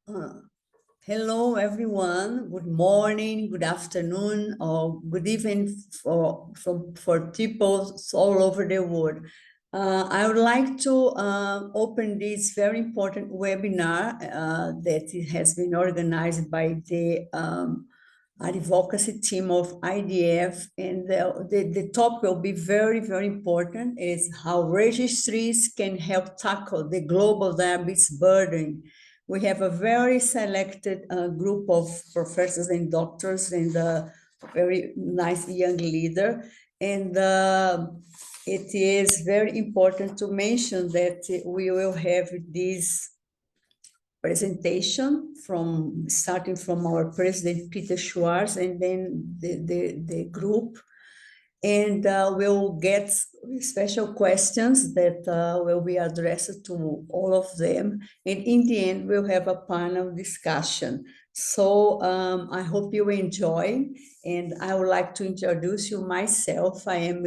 Uh, Hello, everyone. Good morning, good afternoon, or good evening for people all over the world. I would like to open this very important webinar that it has been organized by the advocacy team of IDF, and the topic will be very, very important, is how registries can help tackle the global diabetes burden. We have a very selected group of professors and doctors and a very nice young leader. And it is very important to mention that we will have this presentation from starting from our president, Peter Schwartz, and then the group, and we'll get special questions that will be addressed to all of them. And in the end, we'll have a panel discussion. So I hope you enjoy. And I would like to introduce you myself. I am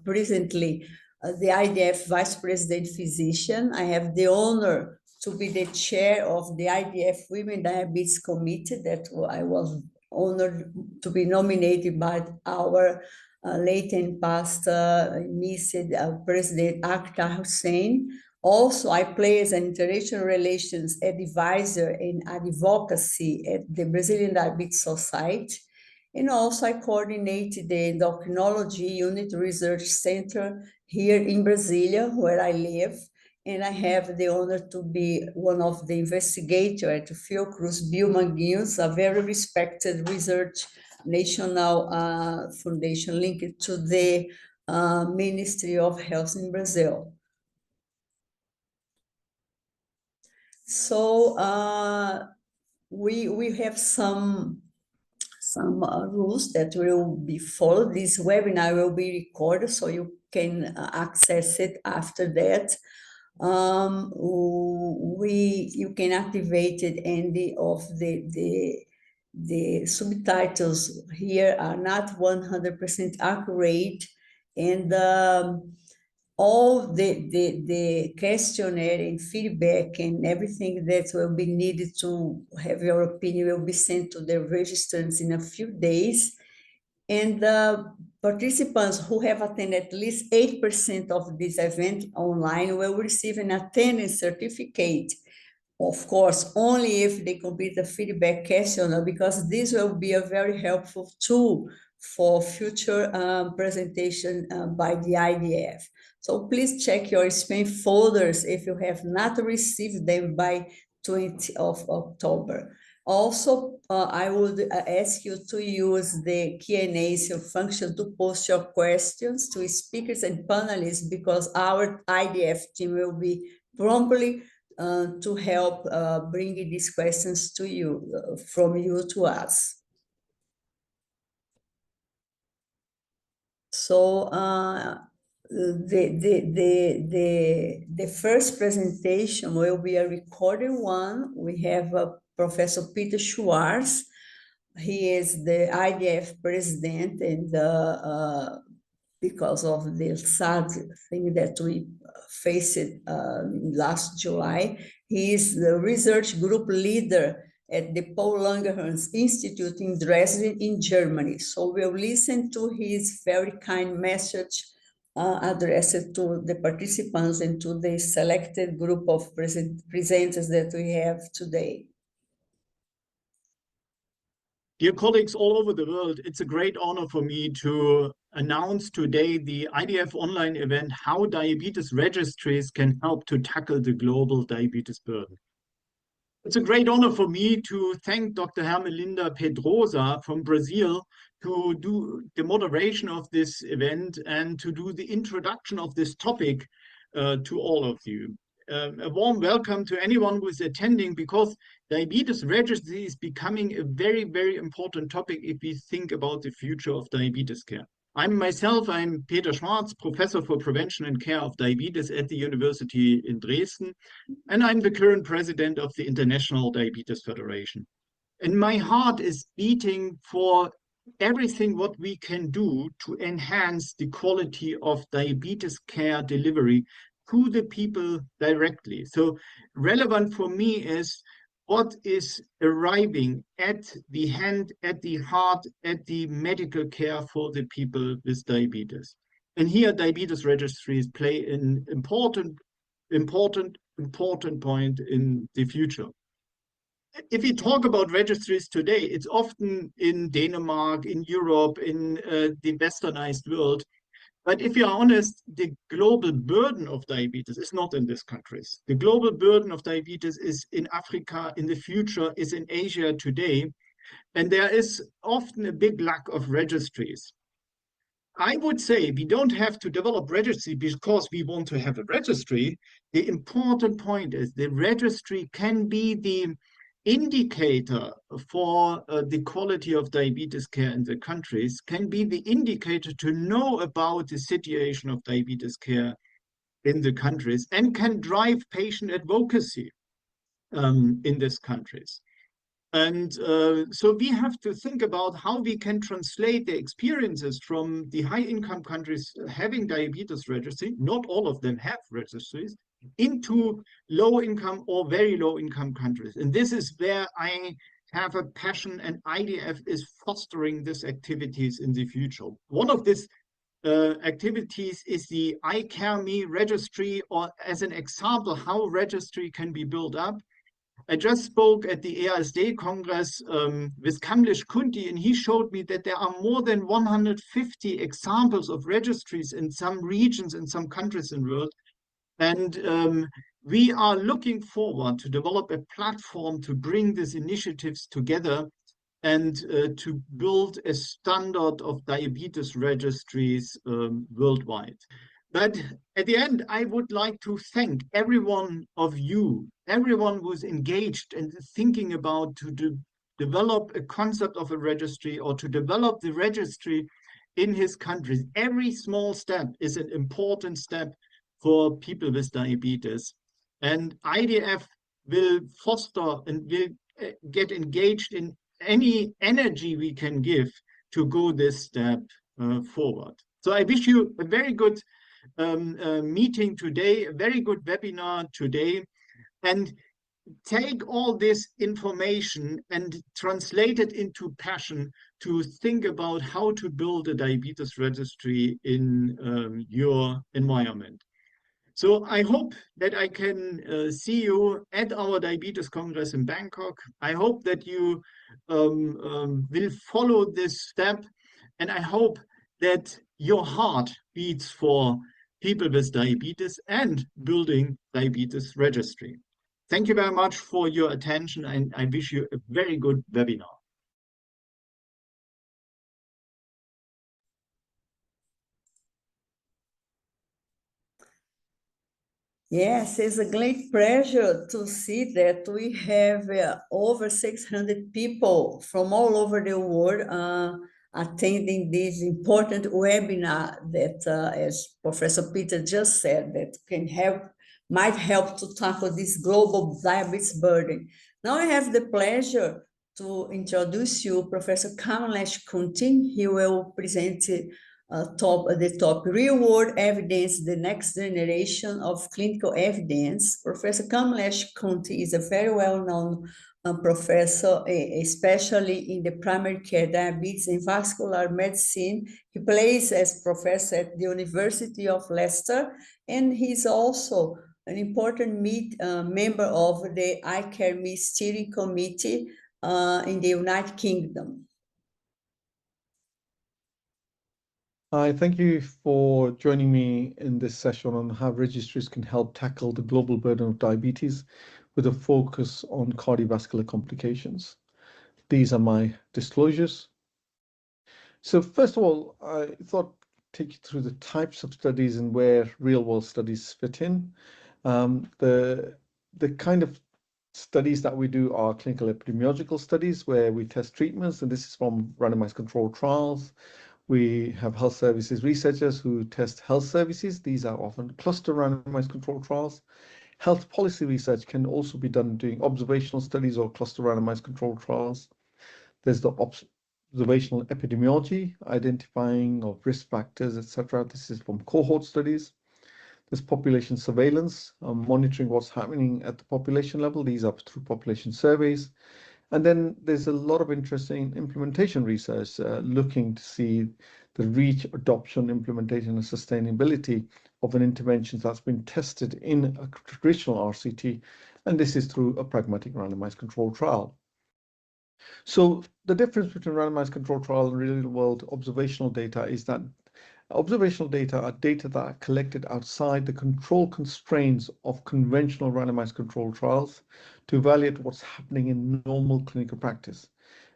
presently the IDF Vice President Physician. I have the honor to be the chair of the IDF Women Diabetes Committee that I was honored to be nominated by our late and past missed President Akhtar Hussein. Also, I play as an international relations advisor in advocacy at the Brazilian Diabetes Society. And also, I coordinate the endocrinology unit research center here in Brasilia, where I live. And I have the honor to be one of the investigators at Fiocruz Biomanguinhos, a very respected research national foundation linked to the Ministry of Health in Brazil. So we have some rules that will be followed. This webinar will be recorded, so you can access it after that. You can activate it, any of the subtitles here are not 100% accurate, and all the questionnaire and feedback and everything that will be needed to have your opinion will be sent to the registrants in a few days. And the participants who have attended at least 8% of this event online will receive an attendance certificate. Of course, only if they complete the feedback questionnaire, because this will be a very helpful tool for future presentation by the IDF. So please check your spam folders if you have not received them by 20th of October. Also, I would ask you to use the Q&A function to post your questions to speakers and panelists, because our IDF team will be promptly to help bring these questions to you, from you to us. So the first presentation will be a recorded one. We have Professor Peter Schwartz. He is the IDF president, and because of the sad thing that we faced last July, he is the research group leader at the Paul Langerhans Institute in Dresden, in Germany. So we'll listen to his very kind message addressed to the participants and to the selected group of presenters that we have today. Dear colleagues all over the world, it's a great honor for me to announce today the IDF online event, How Diabetes Registries Can Help to Tackle the Global Diabetes Burden. It's a great honor for me to thank Dr. Hermelinda Pedrosa from Brazil to do the moderation of this event and to do the introduction of this topic to all of you. A warm welcome to anyone who is attending, because diabetes registry is becoming a very, very important topic if we think about the future of diabetes care. I'm Peter Schwartz, Professor for Prevention and Care of Diabetes at the University in Dresden, and I'm the current president of the International Diabetes Federation. And my heart is beating for everything what we can do to enhance the quality of diabetes care delivery to the people directly. So relevant for me is what is arriving at the hand, at the heart, at the medical care for the people with diabetes. And here diabetes registries play an important point in the future. If we talk about registries today, it's often in Denmark, in Europe, in the westernized world. But if you are honest, the global burden of diabetes is not in these countries. The global burden of diabetes is in Africa in the future, is in Asia today. And there is often a big lack of registries. I would say we don't have to develop registry because we want to have a registry. The important point is the registry can be the indicator for the quality of diabetes care in the countries, can be the indicator to know about the situation of diabetes care in the countries, and can drive patient advocacy in these countries. And so we have to think about how we can translate the experiences from the high-income countries having diabetes registry, not all of them have registries, into low-income or very low-income countries. And this is where I have a passion, and IDF is fostering these activities in the future. One of these activities is the iCareMe registry, or as an example, how registry can be built up. I just spoke at the EASD Congress with Kamlesh Kunti, and he showed me that there are more than 150 examples of registries in some regions, in some countries in the world. And we are looking forward to develop a platform to bring these initiatives together and to build a standard of diabetes registries worldwide. But at the end, I would like to thank every one of you, everyone who's engaged and thinking about to develop a concept of a registry or to develop the registry in his countries. Every small step is an important step for people with diabetes. And IDF will foster and will get engaged in any energy we can give to go this step forward. So I wish you a very good meeting today, a very good webinar today, and take all this information and translate it into passion to think about how to build a diabetes registry in your environment. So I hope that I can see you at our Diabetes Congress in Bangkok. I hope that you will follow this step, and I hope that your heart beats for people with diabetes and building diabetes registry. Thank you very much for your attention, and I wish you a very good webinar. Yes, it's a great pleasure to see that we have over 600 people from all over the world attending this important webinar that, as Professor Peter just said, that might help to tackle this global diabetes burden. Now I have the pleasure to introduce you Professor Kamlesh Kunti. He will present the top real-world evidence, the next generation of clinical evidence. Professor Kamlesh Kunti is a very well-known professor, especially in the primary care diabetes and vascular medicine. He plays as professor at the University of Leicester, and he's also an important member of the iCareMe steering committee in the United Kingdom. Hi, thank you for joining me in this session on how registries can help tackle the global burden of diabetes with a focus on cardiovascular complications. These are my disclosures. So first of all, I thought take you through the types of studies and where real-world studies fit in. The kind of studies that we do are clinical epidemiological studies where we test treatments, and this is from randomized controlled trials. We have health services researchers who test health services. These are often cluster randomized controlled trials. Health policy research can also be done doing observational studies or cluster randomized controlled trials. There's the observational epidemiology, identifying of risk factors, etc. This is from cohort studies. There's population surveillance, monitoring what's happening at the population level. These are through population surveys. And then there's a lot of interesting implementation research looking to see the reach, adoption, implementation, and sustainability of an intervention that's been tested in a traditional RCT. And this is through a pragmatic randomized control trial. So the difference between randomized control trial and real-world observational data is that observational data are data that are collected outside the control constraints of conventional randomized control trials to evaluate what's happening in normal clinical practice.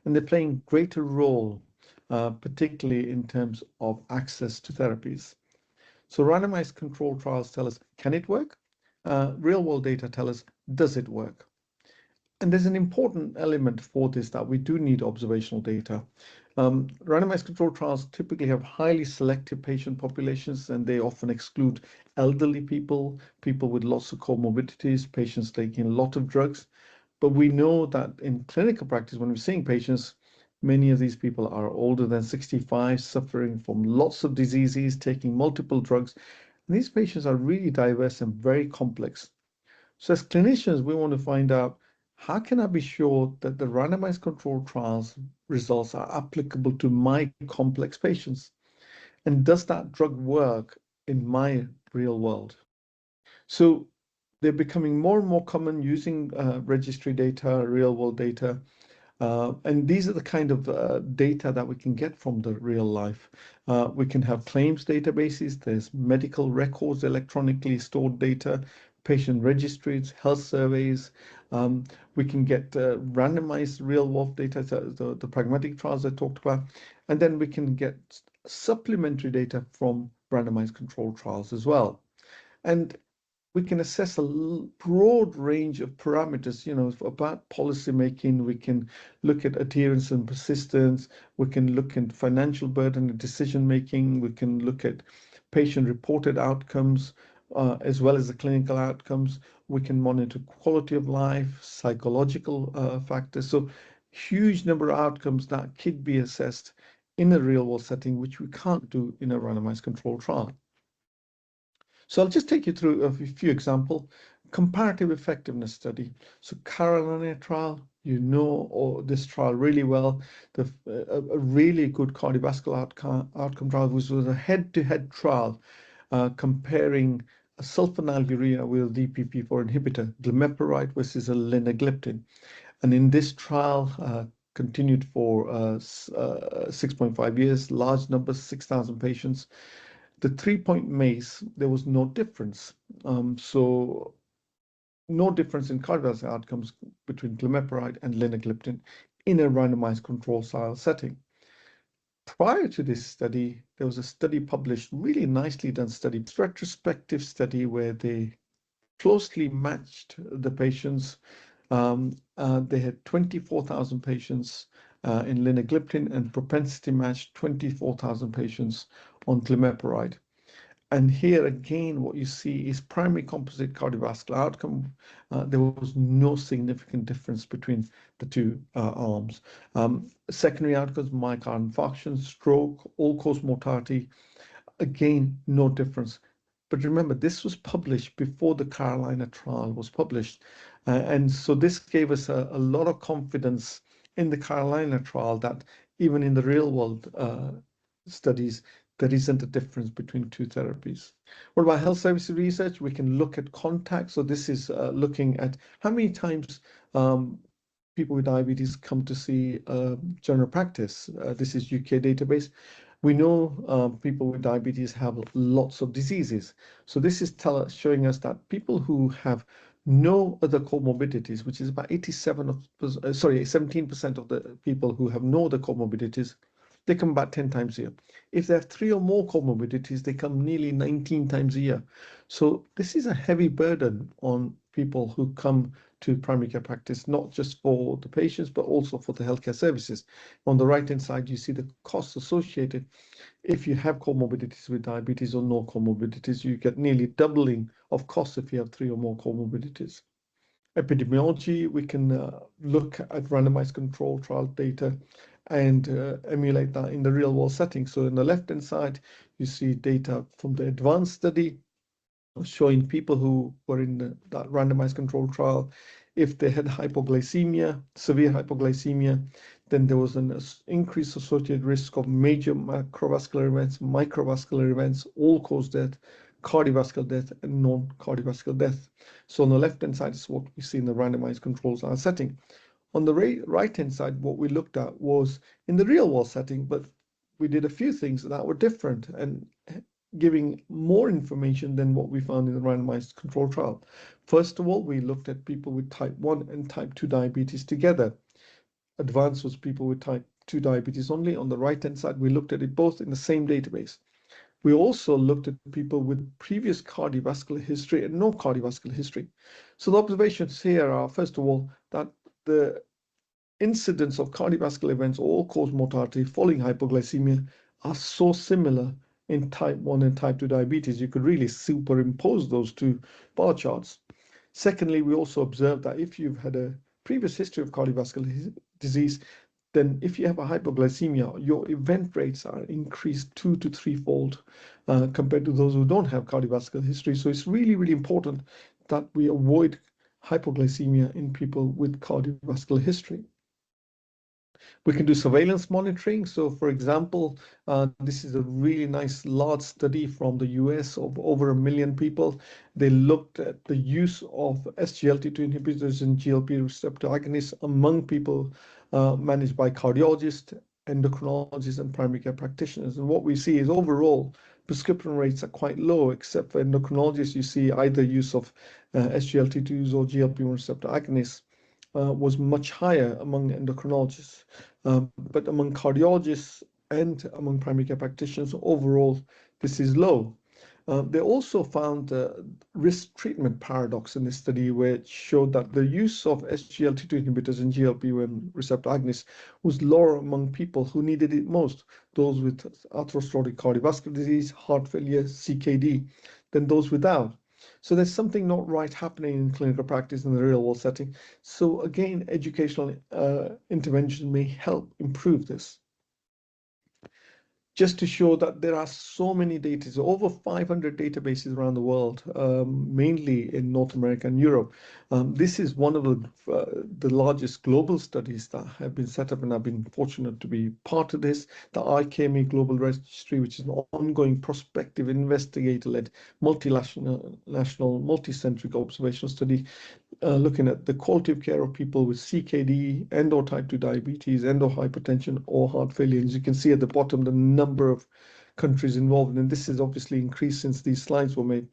And they're playing a greater role, particularly in terms of access to therapies. So randomized control trials tell us, can it work? Real-world data tell us, does it work? And there's an important element for this that we do need observational data. Randomized control trials typically have highly selective patient populations, and they often exclude elderly people, people with lots of comorbidities, patients taking a lot of drugs. But we know that in clinical practice, when we're seeing patients, many of these people are older than 65, suffering from lots of diseases, taking multiple drugs. And these patients are really diverse and very complex. So as clinicians, we want to find out, how can I be sure that the randomized controlled trials results are applicable to my complex patients? And does that drug work in my real world? So they're becoming more and more common using registry data, real world data. And these are the kind of data that we can get from the real life. We can have claims databases, there's medical records, electronically stored data, patient registries, health surveys. We can get randomized real world data, the pragmatic trials I talked about. And then we can get supplementary data from randomized controlled trials as well. And we can assess a broad range of parameters, about policy making. We can look at adherence and persistence. We can look at financial burden and decision making. We can look at patient reported outcomes, as well as the clinical outcomes. We can monitor quality of life, psychological factors. So huge number of outcomes that could be assessed in a real world setting, which we can't do in a randomized controlled trial. So I'll just take you through a few examples. Comparative effectiveness study. So Carolina trial, this trial really well. A really good cardiovascular outcome trial, which was a head-to-head trial comparing a sulfonylurea with a DPP-4 inhibitor, glimepiride versus a linagliptin. And in this trial, continued for 6.5 years, large numbers, 6,000 patients. The 3-point MACE, there was no difference. So no difference in cardiovascular outcomes between glimepiride and linagliptin in a randomized control trial setting. Prior to this study, there was a study published, really nicely done study, retrospective study where they closely matched the patients. They had 24,000 patients in linagliptin and propensity matched 24,000 patients on glimepiride. And here again, what you see is primary composite cardiovascular outcome. There was no significant difference between the two arms. Secondary outcomes, myocardial infarction, stroke, all-cause mortality, again, no difference. But remember, this was published before the Carolina trial was published. And so this gave us a lot of confidence in the Carolina trial that even in the real world studies, there isn't a difference between two therapies. What about health services research? We can look at contacts. So this is looking at how many times people with diabetes come to see general practice. This is UK database. We know people with diabetes have lots of diseases. So this is showing us that people who have no other comorbidities, which is about 17% of the people who have no other comorbidities, they come about 10 times a year. If they have 3 or more comorbidities, they come nearly 19 times a year. So this is a heavy burden on people who come to primary care practice, not just for the patients, but also for the healthcare services. On the right-hand side, you see the costs associated. If you have comorbidities with diabetes or no comorbidities, you get nearly doubling of costs if you have 3 or more comorbidities. Epidemiology, we can look at randomized control trial data and emulate that in the real world setting. So on the left-hand side, you see data from the advanced study, showing people who were in that randomized control trial, if they had hypoglycemia, severe hypoglycemia, then there was an increased associated risk of major macrovascular events, microvascular events, all-cause death, cardiovascular death, and non-cardiovascular death. So on the left-hand side is what we see in the randomized control trial setting. On the right-hand side, what we looked at was in the real-world setting, but we did a few things that were different and giving more information than what we found in the randomized control trial. First of all, we looked at people with type 1 and type 2 diabetes together. Advanced was people with type 2 diabetes only. On the right-hand side, we looked at it both in the same database. We also looked at people with previous cardiovascular history and no cardiovascular history. So the observations here are, first of all, that the incidence of cardiovascular events or all-cause mortality following hypoglycemia are so similar in type 1 and type 2 diabetes. You could really superimpose those two bar charts. Secondly, we also observed that if you've had a previous history of cardiovascular disease, then if you have a hypoglycemia, your event rates are increased 2 to 3-fold compared to those who don't have cardiovascular history. So it's really, really important that we avoid hypoglycemia in people with cardiovascular history. We can do surveillance monitoring. So for example, this is a really nice large study from the US of over 1 million people. They looked at the use of SGLT2 inhibitors and GLP receptor agonists among people managed by cardiologists, endocrinologists, and primary care practitioners. And what we see is overall prescription rates are quite low, except for endocrinologists. You see either use of SGLT2s or GLP-1 receptor agonists was much higher among endocrinologists. But among cardiologists and among primary care practitioners, overall, this is low. They also found a risk treatment paradox in this study, which showed that the use of SGLT2 inhibitors and GLP-1 receptor agonists was lower among people who needed it most, those with atherosclerotic cardiovascular disease, heart failure, CKD, than those without. So there's something not right happening in clinical practice in the real world setting. So again, educational intervention may help improve this. Just to show that there are so many data, so over 500 databases around the world, mainly in North America and Europe. This is one of the largest global studies that have been set up, and I've been fortunate to be part of this, the IKMA Global Registry, which is an ongoing prospective investigator-led multinational, multi-centric observational study looking at the quality of care of people with CKD, endo type 2 diabetes, endo hypertension, or heart failure. As you can see at the bottom, the number of countries involved, and this has obviously increased since these slides were made.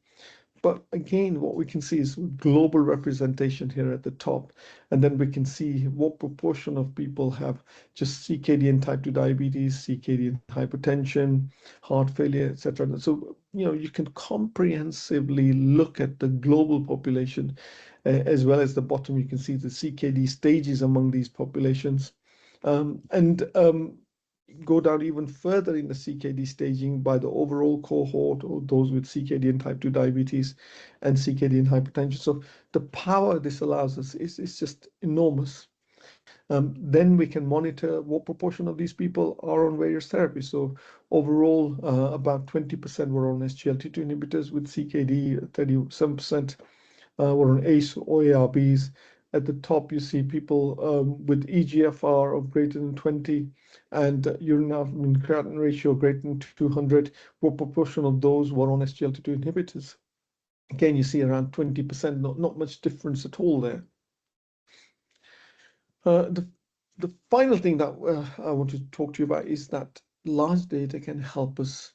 But again, what we can see is global representation here at the top, and then we can see what proportion of people have just CKD and type 2 diabetes, CKD and hypertension, heart failure, etc. So, you can comprehensively look at the global population, as well as the bottom, you can see the CKD stages among these populations. Go down even further in the CKD staging by the overall cohort, or those with CKD and type 2 diabetes and CKD and hypertension. So the power this allows us is just enormous. Then we can monitor what proportion of these people are on various therapies. So overall, about 20% were on SGLT2 inhibitors with CKD, 37% were on ACE or ARBs. At the top, you see people with EGFR of greater than 20 and urine albumin creatinine ratio greater than 200. What proportion of those were on SGLT2 inhibitors? Again, you see around 20%, not much difference at all there. The final thing that I want to talk to you about is that large data can help us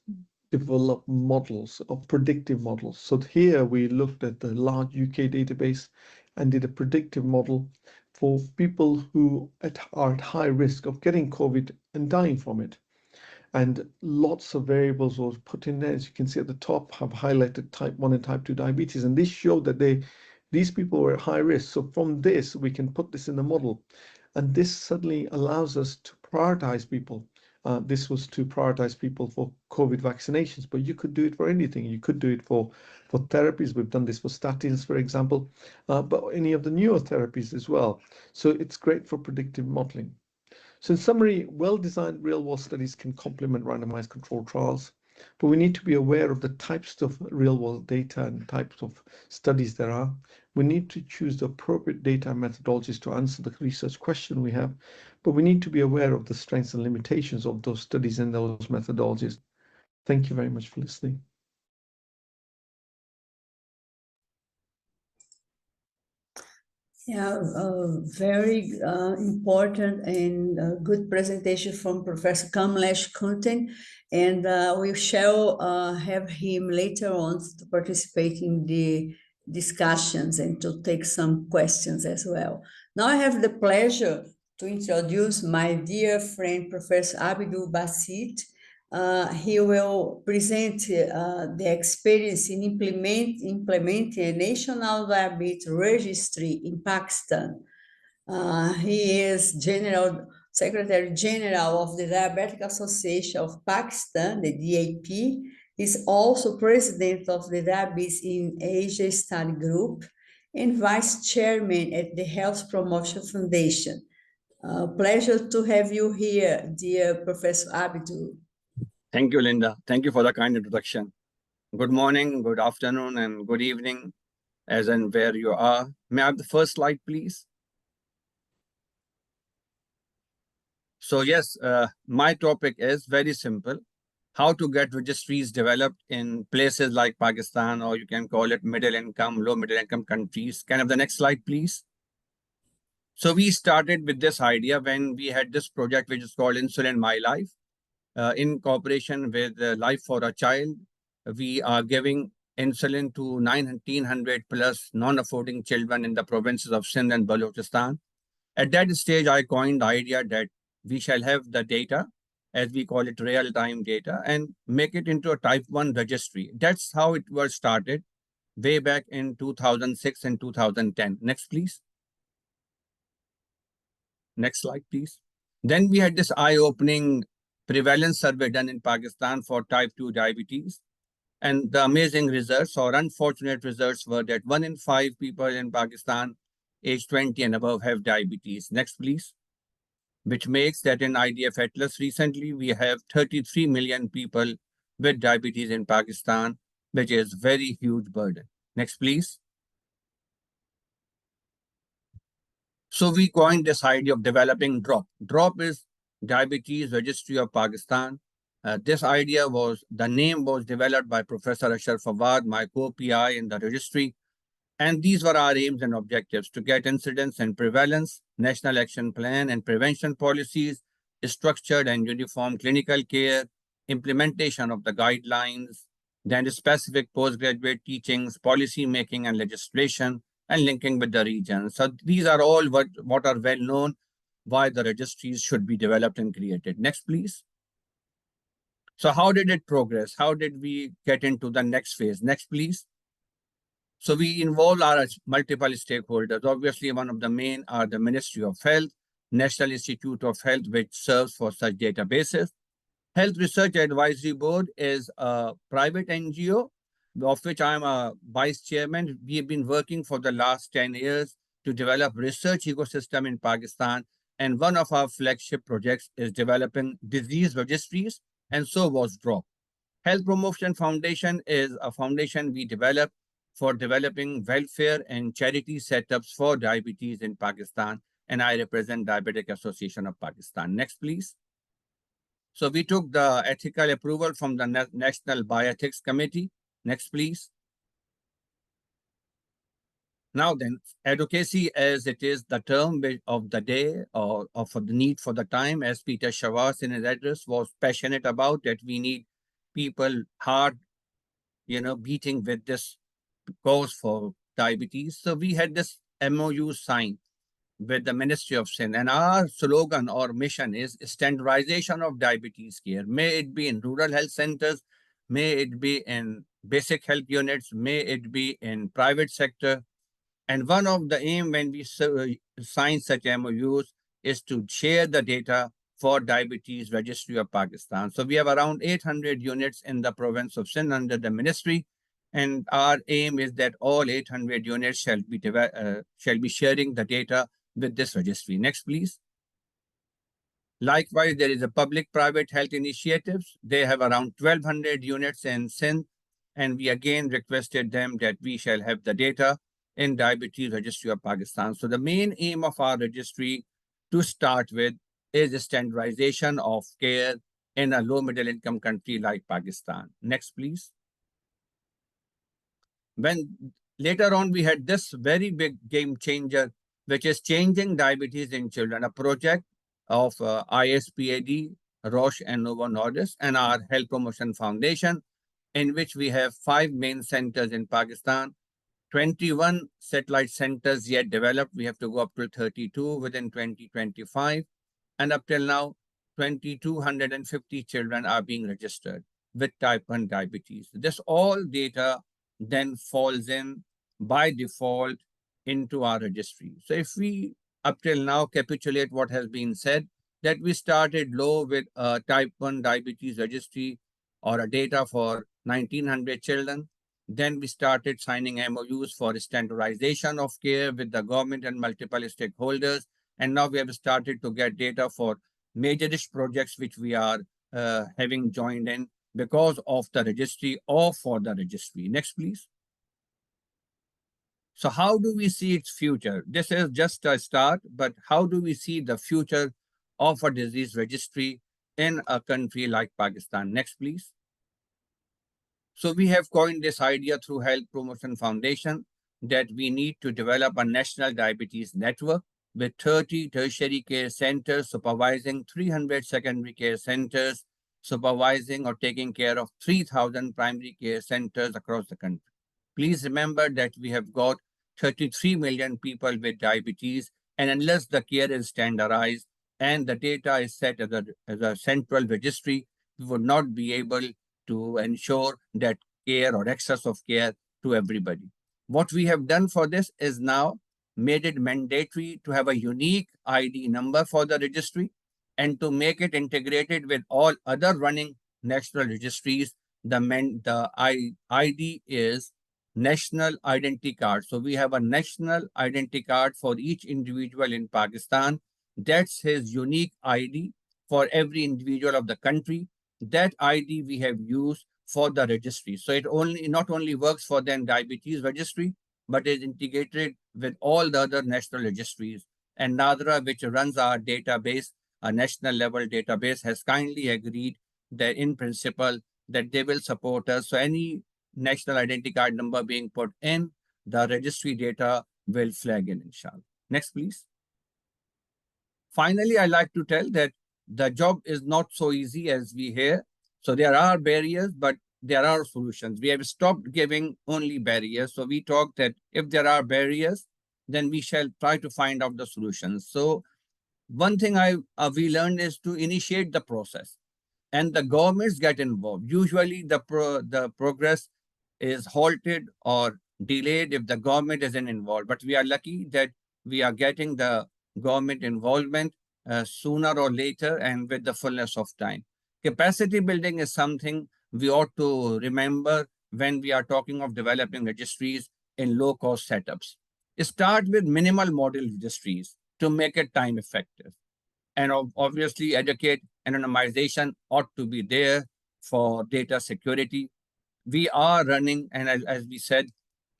develop models or predictive models. So here we looked at the large UK database and did a predictive model for people who are at high risk of getting COVID and dying from it. And lots of variables were put in there. As you can see at the top, have highlighted type 1 and type 2 diabetes. And this showed that these people were at high risk. So from this, we can put this in the model. And this suddenly allows us to prioritize people. This was to prioritize people for COVID vaccinations, but you could do it for anything. You could do it for therapies. We've done this for statins, for example, but any of the newer therapies as well. So it's great for predictive modeling. So in summary, well-designed real-world studies can complement randomized controlled trials. but we need to be aware of the types of real-world data and types of studies there are. We need to choose the appropriate data and methodologies to answer the research question we have, but we need to be aware of the strengths and limitations of those studies and those methodologies. Thank you very much for listening. Yeah, very important and good presentation from Professor Kamlesh Kunten, and we shall have him later on to participate in the discussions and to take some questions as well. Now I have the pleasure to introduce my dear friend, Professor Abdul Basit. He will present the experience in implementing a national diabetes registry in Pakistan. He is Secretary General of the Diabetic Association of Pakistan, the DAP. He's also President of the Diabetes in Asia Study Group and Vice Chairman at the Health Promotion Foundation. Pleasure to have you here, dear Professor Abdul. Thank you, Linda. Thank you for the kind introduction. Good morning, good afternoon, and good evening, as and where you are. May I have the first slide, please? So yes, my topic is very simple. How to get registries developed in places like Pakistan, or you can call it middle income, low middle income countries. Can I have the next slide, please? So we started with this idea when we had this project, which is called Insulin My Life. In cooperation with Life for a Child, we are giving insulin to 1,900 plus non-affording children in the provinces of Sindh and Balochistan. At that stage, I coined the idea that we shall have the data, as we call it real-time data, and make it into a type 1 registry. That's how it was started way back in 2006 and 2010. Next, please. Next slide, please. Then we had this eye-opening prevalence survey done in Pakistan for type 2 diabetes. And the amazing results or unfortunate results were that 1 in 5 people in Pakistan age 20 and above have diabetes. Next, please. Which makes that in IDF Atlas recently, we have 33 million people with diabetes in Pakistan, which is very huge burden. Next, please. So we coined this idea of developing DROP. DROP is Diabetes Registry of Pakistan. The name was developed by Professor Ashraf Fawad, my co-PI in the registry. And these were our aims and objectives: to get incidence and prevalence, national action plan and prevention policies, structured and uniform clinical care, implementation of the guidelines, then specific postgraduate teachings, policy making and legislation, and linking with the region. So these are all what are well known, why the registries should be developed and created. Next, please. So how did it progress? How did we get into the next phase? Next, please. So we involve our multiple stakeholders. Obviously, one of the main are the Ministry of Health, National Institute of Health, which serves for such databases. Health Research Advisory Board is a private NGO, of which I'm a vice chairman. We have been working for the last 10 years to develop research ecosystem in Pakistan. And one of our flagship projects is developing disease registries, and so was DROP. Health Promotion Foundation is a foundation we developed for developing welfare and charity setups for diabetes in Pakistan, and I represent Diabetic Association of Pakistan. Next, please. So we took the ethical approval from the National Bioethics Committee. Next, please. Now then, advocacy, as it is the term of the day or for the need for the time, as Peter Shavas in his address was passionate about, that we need people hard, beating with this cause for diabetes. So we had this MOU signed with the Ministry of Sin, and our slogan or mission is standardization of diabetes care. May it be in rural health centers, may it be in basic health units, may it be in private sector. And one of the aim when we sign such MOUs is to share the data for Diabetes Registry of Pakistan. So we have around 800 units in the province of Sindh under the ministry. And our aim is that all 800 units shall be, sharing the data with this registry. Next, please. Likewise, there is a public-private health initiatives. They have around 1,200 units in Sindh, and we again requested them that we shall have the data in Diabetes Registry of Pakistan. So the main aim of our registry to start with is the standardization of care in a low middle income country like Pakistan. Next, please. When later on we had this very big game changer, which is changing diabetes in children, a project of ISPAD, Roche and Novo Nordisk, and our Health Promotion Foundation, in which we have 5 main centers in Pakistan, 21 satellite centers yet developed. We have to go up to 32 within 2025. And up till now, 2,250 children are being registered with type 1 diabetes. This all data then falls in by default into our registry. So if we up till now capitulate what has been said, that we started low with a type 1 diabetes registry or a data for 1,900 children. Then we started signing MOUs for standardization of care with the government and multiple stakeholders. And now we have started to get data for major-ish projects which we are having joined in because of the registry or for the registry. Next, please. So how do we see its future? This is just a start, but how do we see the future of a disease registry in a country like Pakistan? Next, please. So we have coined this idea through Health Promotion Foundation that we need to develop a national diabetes network with 30 tertiary care centers supervising 300 secondary care centers, supervising or taking care of 3,000 primary care centers across the country. Please remember that we have got 33 million people with diabetes, and unless the care is standardized and the data is set as a central registry, we would not be able to ensure that care or access of care to everybody. What we have done for this is now made it mandatory to have a unique ID number for the registry and to make it integrated with all other running national registries. The ID is National Identity Card. So we have a national identity card for each individual in Pakistan. That's his unique ID for every individual of the country. That ID we have used for the registry. So it not only works for the diabetes registry, but is integrated with all the other national registries. And NADRA, which runs our database, a national level database, has kindly agreed that in principle that they will support us. So any national identity card number being put in, the registry data will flag in, inshallah. Next, please. Finally, I like to tell that the job is not so easy as we hear. So there are barriers, but there are solutions. We have stopped giving only barriers. So we talk that if there are barriers, then we shall try to find out the solutions. So one thing we learned is to initiate the process, and the governments get involved. Usually the progress is halted or delayed if the government isn't involved. But we are lucky that we are getting the government involvement sooner or later and with the fullness of time. Capacity building is something we ought to remember when we are talking of developing registries in low-cost setups. Start with minimal model registries to make it time effective. And obviously, educate anonymization ought to be there for data security. We are running, and as we said,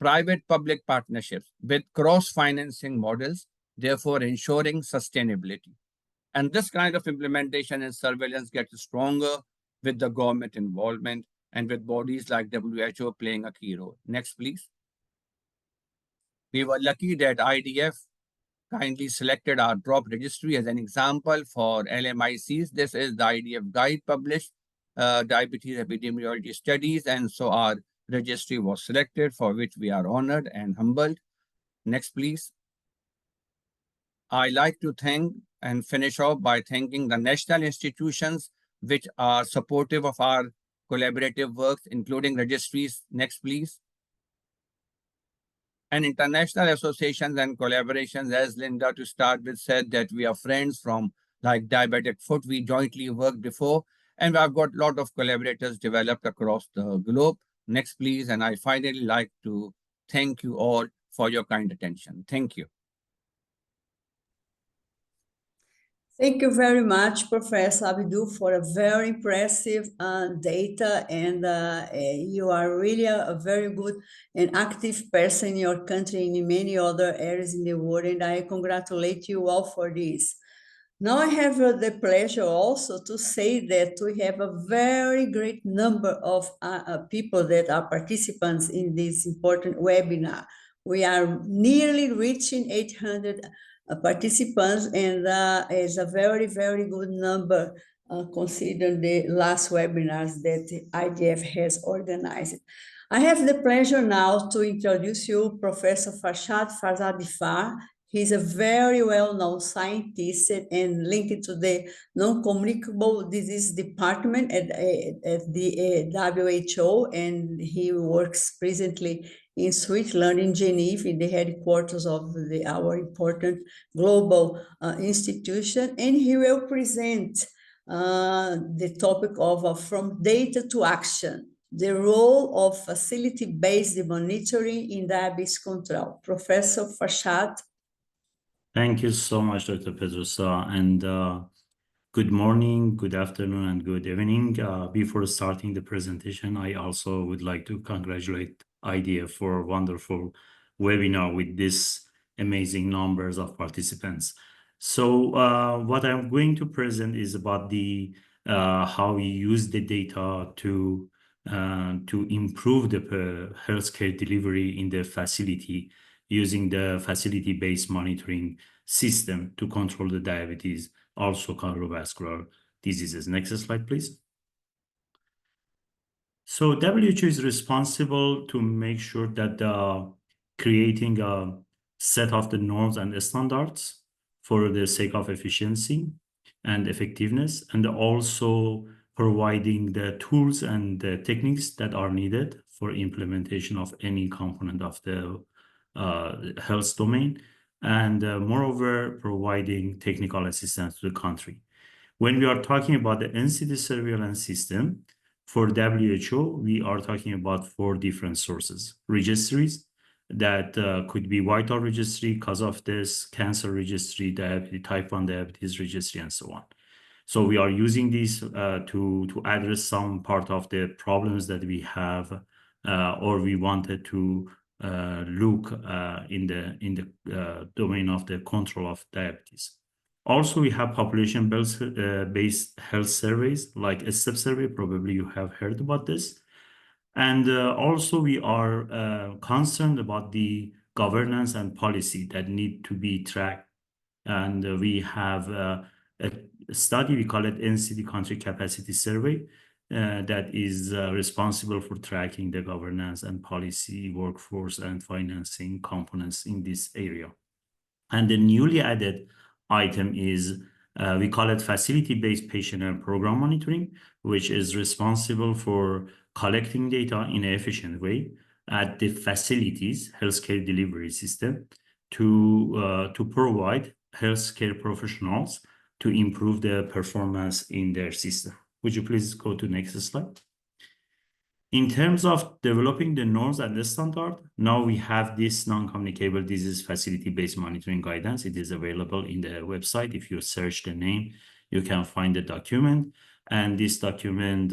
private-public partnerships with cross-financing models, therefore ensuring sustainability. And this kind of implementation and surveillance gets stronger with the government involvement and with bodies like WHO playing a key role. Next, please. We were lucky that IDF kindly selected our drop registry as an example for LMICs. This is the IDF guide published, diabetes epidemiology studies, and so our registry was selected, for which we are honored and humbled. Next, please. I like to thank and finish off by thanking the national institutions which are supportive of our collaborative works, including registries. Next, please. And international associations and collaborations, as Linda to start with said, that we are friends from like Diabetic Foot. We jointly worked before, and I've got a lot of collaborators developed across the globe. Next, please. And I finally like to thank you all for your kind attention. Thank you. Thank you very much, Professor Abdul, for a very impressive data, and you are really a very good and active person in your country and in many other areas in the world, and I congratulate you all for this. Now I have the pleasure also to say that we have a very great number of people that are participants in this important webinar. We are nearly reaching 800 participants, and is a very, very good number considering the last webinars that IDF has organized. I have the pleasure now to introduce you Professor Farshad Farzadifar. He's a very well-known scientist and linked to the non-communicable disease department at the WHO, and he works presently in Switzerland, in Geneva, in the headquarters of our important global institution, and he will present the topic of From Data to Action, the role of facility-based monitoring in diabetes control. Professor Farshad. Thank you so much, Dr. Pedrosa, and good morning, good afternoon, and good evening. Before starting the presentation, I also would like to congratulate IDF for a wonderful webinar with this amazing numbers of participants. So what I'm going to present is about the how we use the data to improve the healthcare delivery in the facility using the facility-based monitoring system to control the diabetes, also cardiovascular diseases. Next slide, please. So WHO is responsible to make sure that creating a set of the norms and the standards for the sake of efficiency and effectiveness, and also providing the tools and the techniques that are needed for implementation of any component of the health domain, and moreover, providing technical assistance to the country. When we are talking about the NCD surveillance system, for WHO, we are talking about 4 different sources. Registries that could be vital registry, cause of death, cancer registry, diabetes, type 1 diabetes registry, and so on. So we are using these to address some part of the problems that we have or we wanted to look in the domain of the control of diabetes. Also, we have population-based health surveys like a STEP survey. Probably you have heard about this. And also, we are concerned about the governance and policy that need to be tracked. And we have a study, we call it NCD Country Capacity Survey, that is responsible for tracking the governance and policy, workforce, and financing components in this area. And the newly added item is, we call it facility-based patient and program monitoring, which is responsible for collecting data in an efficient way at the facilities, healthcare delivery system, to provide healthcare professionals to improve their performance in their system. Would you please go to next slide? In terms of developing the norms and the standard, now we have this non-communicable disease facility-based monitoring guidance. It is available in the website. If you search the name, you can find the document. And this document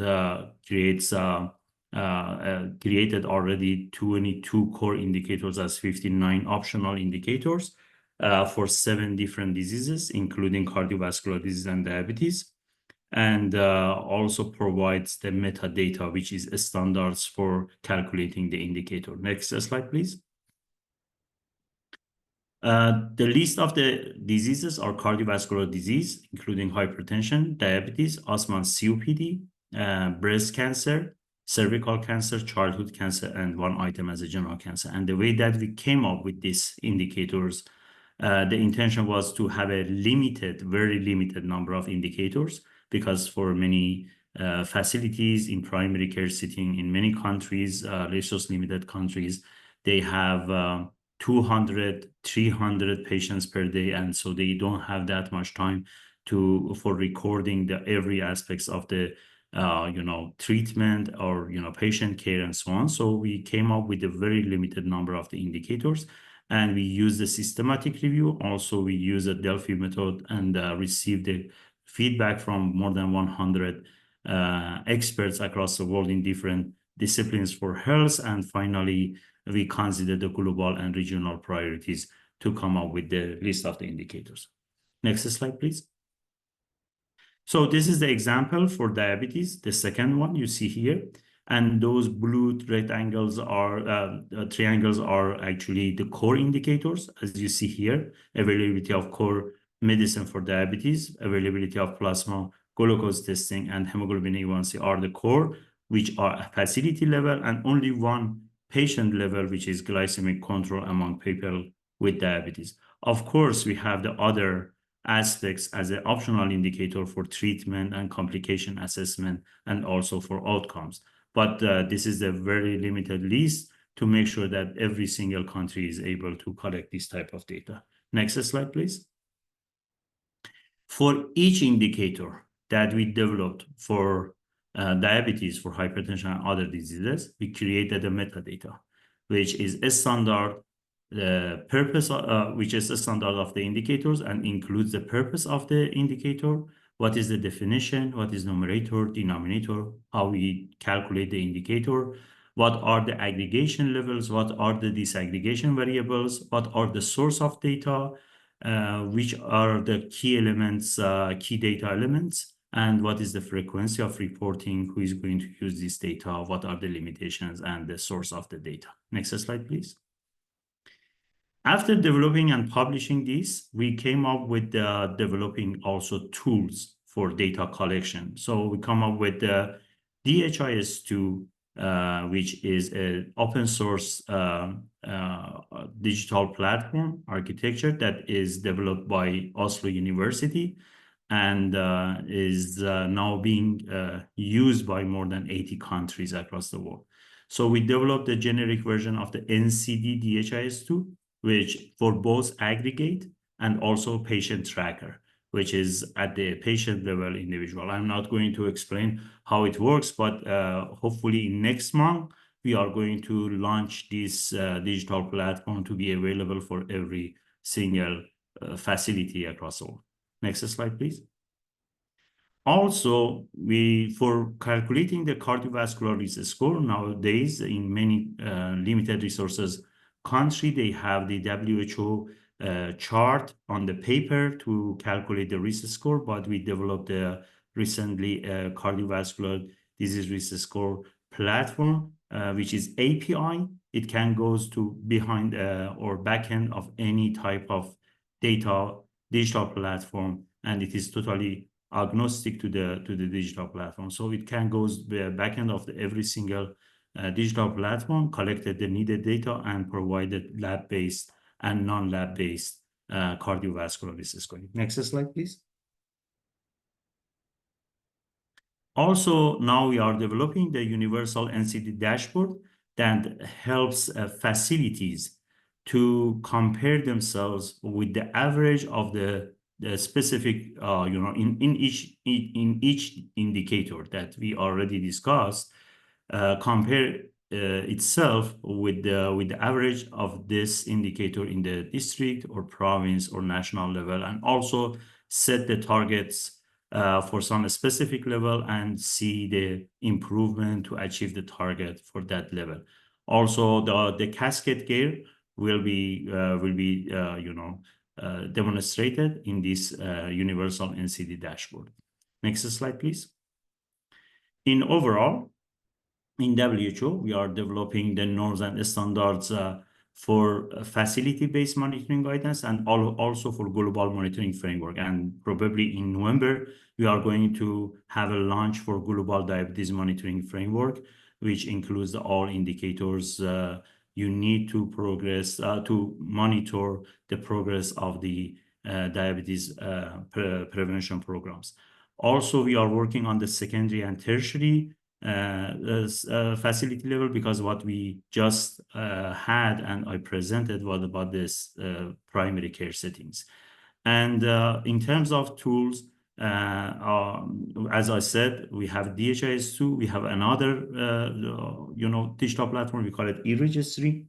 created already 22 core indicators as 59 optional indicators for 7 different diseases, including cardiovascular disease and diabetes. And also provides the metadata, which is standards for calculating the indicator. Next slide, please. The list of the diseases are cardiovascular disease, including hypertension, diabetes, asthma, and COPD, breast cancer, cervical cancer, childhood cancer, and 1 item as a general cancer. And the way that we came up with these indicators, the intention was to have a very limited number of indicators, because for many facilities in primary care setting in many countries, resource limited countries, they have 200, 300 patients per day. And so they don't have that much time for recording every aspects of the treatment or patient care and so on. So we came up with a very limited number of the indicators. And we use the systematic review. Also, we use a Delphi method and receive the feedback from more than 100 experts across the world in different disciplines for health. And finally, we consider the global and regional priorities to come up with the list of the indicators. Next slide, please. So this is the example for diabetes, the second one you see here. And those blue triangles are actually the core indicators, as you see here: availability of core medicine for diabetes, availability of plasma glucose testing, and hemoglobin A1C are the core, which are facility level, and only one patient level, which is glycemic control among people with diabetes. Of course, we have the other aspects as an optional indicator for treatment and complication assessment, and also for outcomes. But this is a very limited list to make sure that every single country is able to collect this type of data. Next slide, please. For each indicator that we developed for diabetes, for hypertension, and other diseases, we created a metadata, which is a standard purpose, which is the standard of the indicators and includes the purpose of the indicator, what is the definition, what is numerator, denominator, how we calculate the indicator, what are the aggregation levels, what are the disaggregation variables, what are the source of data, which are the key elements, key data elements, and what is the frequency of reporting, who is going to use this data, what are the limitations, and the source of the data. Next slide, please. After developing and publishing this, we came up with developing also tools for data collection. So we come up with the DHIS2, which is an open source digital platform architecture that is developed by Oslo University and is now being used by more than 80 countries across the world. So we developed a generic version of the NCD DHIS2, which for both aggregate and also patient tracker, which is at the patient level individual. I'm not going to explain how it works, but hopefully next month, we are going to launch this digital platform to be available for every single facility across the world. Next slide, please. Also, for calculating the cardiovascular risk score nowadays in many limited resources country, they have the WHO chart on the paper to calculate the risk score, but we developed recently a cardiovascular disease risk score platform, which is API. It can goes to behind or back end of any type of digital platform, and it is totally agnostic to the digital platform. So it can goes back end of every single digital platform, collected the needed data, and provided lab-based and non-lab-based cardiovascular risk scoring. Next slide, please. Also, now we are developing the universal NCD dashboard that helps facilities to compare themselves with the average of the specific, in each indicator that we already discussed, compare itself with the average of this indicator in the district or province or national level, and also set the targets for some specific level and see the improvement to achieve the target for that level. Also, the cascade gear will be demonstrated in this universal NCD dashboard. Next slide, please. In overall, in WHO, we are developing the norms and standards for facility-based monitoring guidance and also for global monitoring framework. And probably in November, we are going to have a launch for global diabetes monitoring framework, which includes all indicators you need to progress to monitor the progress of the diabetes prevention programs. Also, we are working on the secondary and tertiary facility level, because what we just had and I presented was about this primary care settings. And in terms of tools, as I said, we have DHIS2, we have another digital platform, we call it e-registry.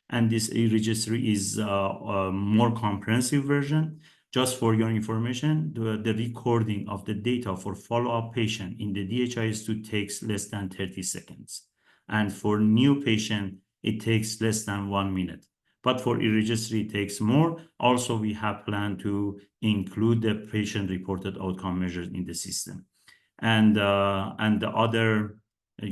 And this e-registry is a more comprehensive version. Just for your information, the recording of the data for follow-up patient in the DHIS2 takes less than 30 seconds. And for new patient, it takes less than 1 minute. But for e-registry, it takes more. Also, we have planned to include the patient-reported outcome measures in the system. And the other, the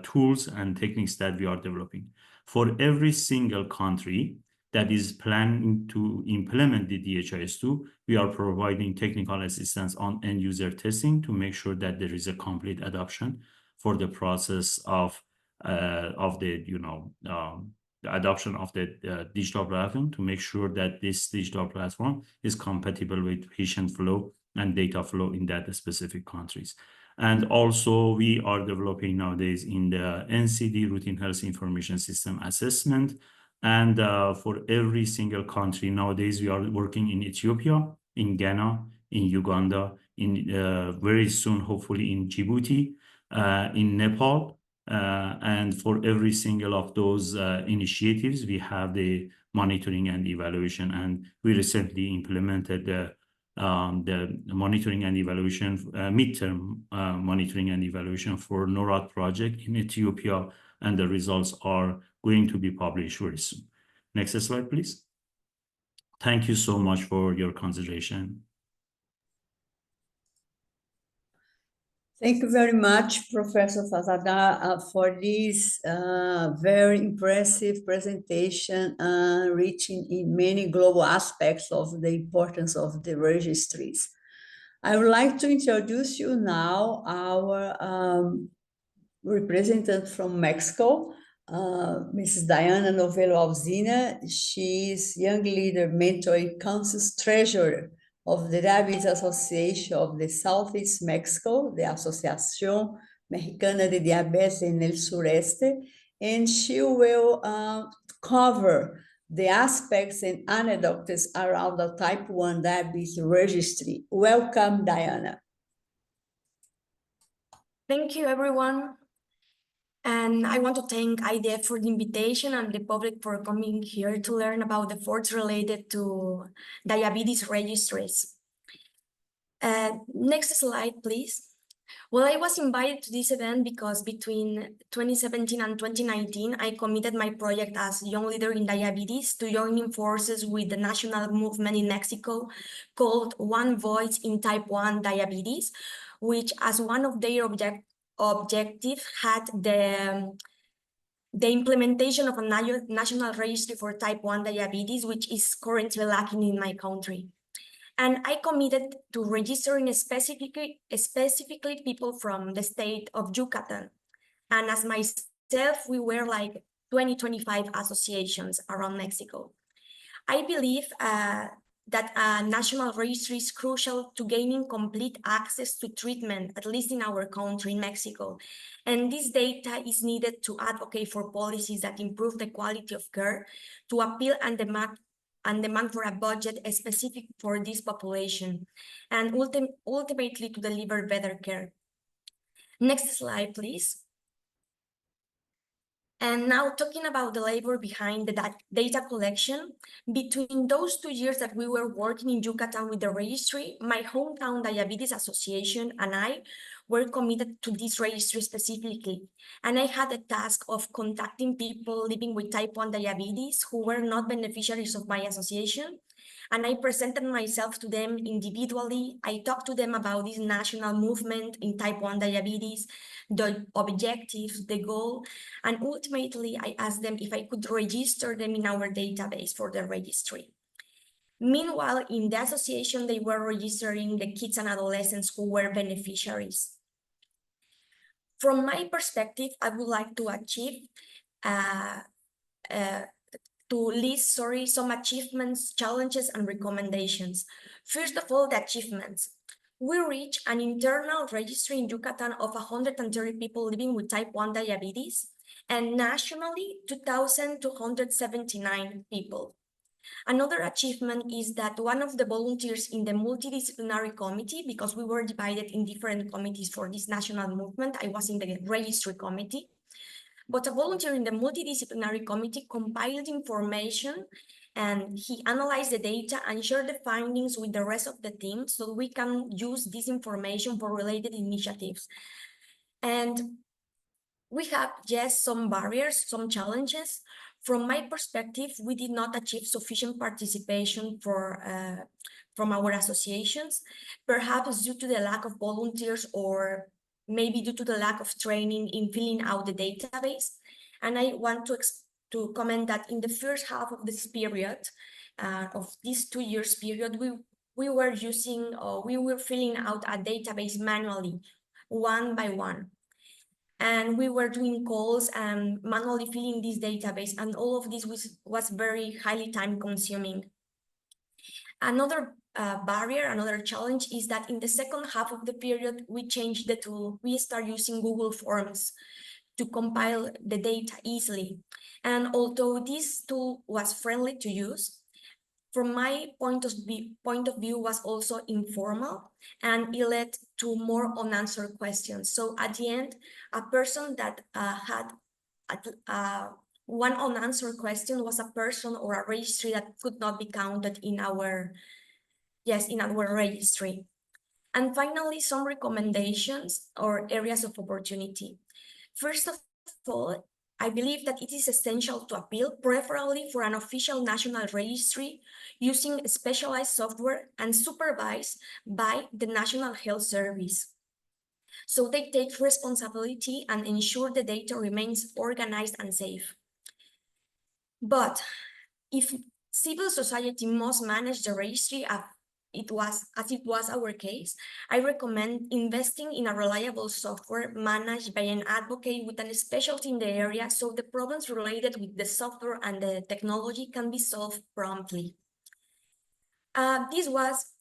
tools and techniques that we are developing. For every single country that is planning to implement the DHIS2, we are providing technical assistance on end user testing to make sure that there is a complete adoption for the process of the adoption of the digital platform, to make sure that this digital platform is compatible with patient flow and data flow in that specific countries. And also we are developing nowadays in the NCD routine health information system assessment. And for every single country nowadays, we are working in Ethiopia, in Ghana, in Uganda, in very soon, hopefully in Djibouti, in Nepal. And for every single of those initiatives, we have the monitoring and evaluation. And we recently implemented the monitoring and evaluation, midterm monitoring and evaluation for NORAD project in Ethiopia, and the results are going to be published very soon. Next slide, please. Thank you so much for your consideration. Thank you very much, Professor Fazada, for this very impressive presentation, reaching in many global aspects of the importance of the registries. I would like to introduce you now our representative from Mexico, Mrs. Diana Novello Alzina. She is Young Leader Mentoring Council's Treasurer of the Diabetes Association of the Southeast Mexico, the Asociación Mexicana de Diabetes en el Sureste, and she will cover the aspects and anecdotes around the type 1 diabetes registry. Welcome, Diana. Thank you, everyone. And I want to thank IDF for the invitation and the public for coming here to learn about the efforts related to diabetes registries. Next slide, please. Well, I was invited to this event because between 2017 and 2019, I committed my project as Young Leader in Diabetes to joining forces with the national movement in Mexico called One Voice in Type 1 Diabetes, which as one of their objective had the implementation of a national registry for type 1 diabetes, which is currently lacking in my country. And I committed to registering specifically people from the state of Yucatan. And as myself, we were like 25 associations around Mexico. I believe that a national registry is crucial to gaining complete access to treatment, at least in our country, in Mexico. And this data is needed to advocate for policies that improve the quality of care, to appeal and demand for a budget specific for this population, and ultimately to deliver better care. Next slide, please. And now talking about the labor behind the data collection, between those 2 years that we were working in Yucatan with the registry, my hometown diabetes association and I were committed to this registry specifically. And I had the task of contacting people living with type 1 diabetes who were not beneficiaries of my association. And I presented myself to them individually. I talked to them about this national movement in type 1 diabetes, the objectives, the goal, and ultimately I asked them if I could register them in our database for the registry. Meanwhile, in the association, they were registering the kids and adolescents who were beneficiaries. From my perspective, I would like to achieve list some achievements, challenges, and recommendations. First of all, the achievements. We reached an internal registry in Yucatan of 130 people living with type 1 diabetes, and nationally, 2,279 people. Another achievement is that one of the volunteers in the multidisciplinary committee, because we were divided in different committees for this national movement, I was in the registry committee. But a volunteer in the multidisciplinary committee compiled information, and he analyzed the data and shared the findings with the rest of the team so we can use this information for related initiatives. And we have, yes, some barriers, some challenges. From my perspective, we did not achieve sufficient participation from our associations, perhaps due to the lack of volunteers or maybe due to the lack of training in filling out the database. And I want to comment that in the first half of this period, of this 2 years period, we were filling out a database manually, one by one. And we were doing calls and manually filling this database, and all of this was very highly time consuming. Another barrier, another challenge is that in the second half of the period, we changed the tool. We start using Google Forms to compile the data easily. And although this tool was friendly to use, from my point of view was also informal, and it led to more unanswered questions. So at the end, a person that had one unanswered question was a person or a registry that could not be counted in our registry. And finally, some recommendations or areas of opportunity. First of all, I believe that it is essential to appeal, preferably for an official national registry using specialized software and supervised by the National Health Service, so they take responsibility and ensure the data remains organized and safe. But if civil society must manage the registry as it was our case, I recommend investing in a reliable software managed by an advocate with a specialty in the area, so the problems related with the software and the technology can be solved promptly. This was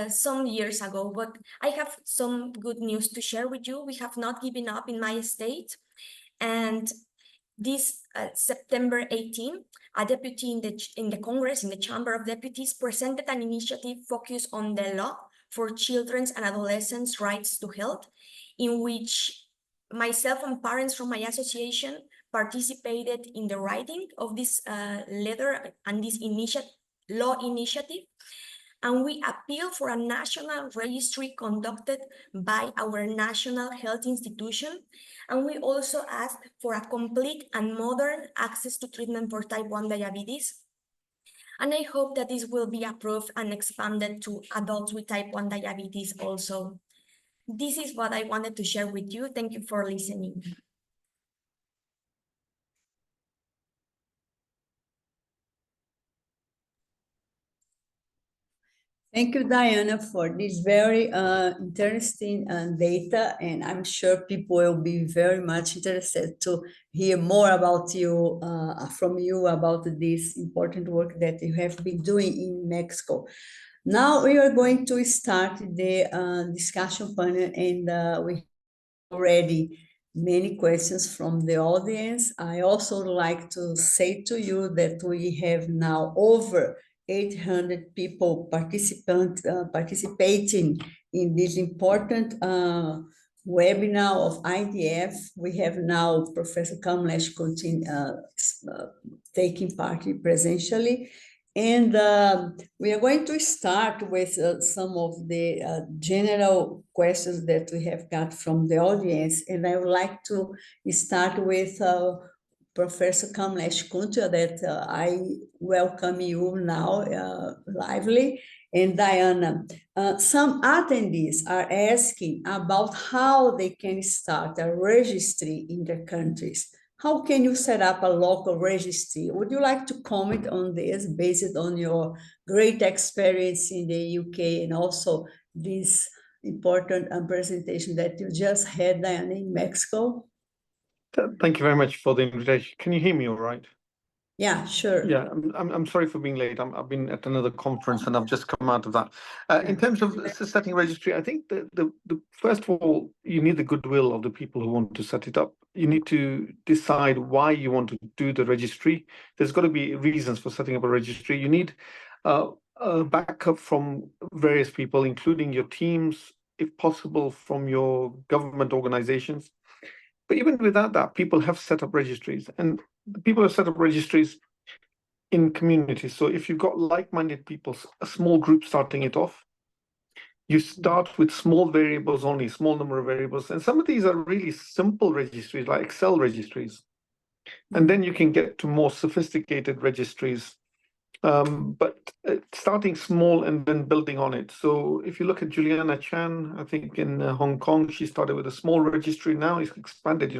some years ago, but I have some good news to share with you. We have not given up in my state, and this September 18, a deputy in the Congress, in the Chamber of Deputies, presented an initiative focused on the law for children's and adolescents' rights to health, in which myself and parents from my association participated in the writing of this letter and this law initiative. And we appeal for a national registry conducted by our national health institution. And we also ask for a complete and modern access to treatment for type 1 diabetes. And I hope that this will be approved and expanded to adults with type 1 diabetes also. This is what I wanted to share with you. Thank you for listening. Thank you, Diana, for this very interesting data, and I'm sure people will be very much interested to hear more about you, from you, about this important work that you have been doing in Mexico. Now we are going to start the discussion panel, and we have already many questions from the audience. I also would like to say to you that we have now over 800 people participating in this important webinar of IDF. We have now Professor Kamlesh taking part presentially. And we are going to start with some of the general questions that we have got from the audience. And I would like to start with Professor Kamlesh Kuntia, that I welcome you now lively. And Diana, some attendees are asking about how they can start a registry in their countries. How can you set up a local registry? Would you like to comment on this based on your great experience in the UK and also this important presentation that you just had, Diana, in Mexico? Thank you very much for the invitation. Can you hear me all right? Yeah, sure. Yeah, I'm sorry for being late. I've been at another conference and I've just come out of that. In terms of setting a registry, I think the first of all, you need the goodwill of the people who want to set it up. You need to decide why you want to do the registry. There's got to be reasons for setting up a registry. You need a backup from various people, including your teams, if possible, from your government organizations. But even without that, people have set up registries, and people have set up registries in communities. So if you've got like-minded people, a small group starting it off, you start with small variables only, small number of variables. And some of these are really simple registries, like Excel registries. And then you can get to more sophisticated registries. But starting small and then building on it. So if you look at Juliana Chan, I think in Hong Kong, she started with a small registry. Now it's expanded,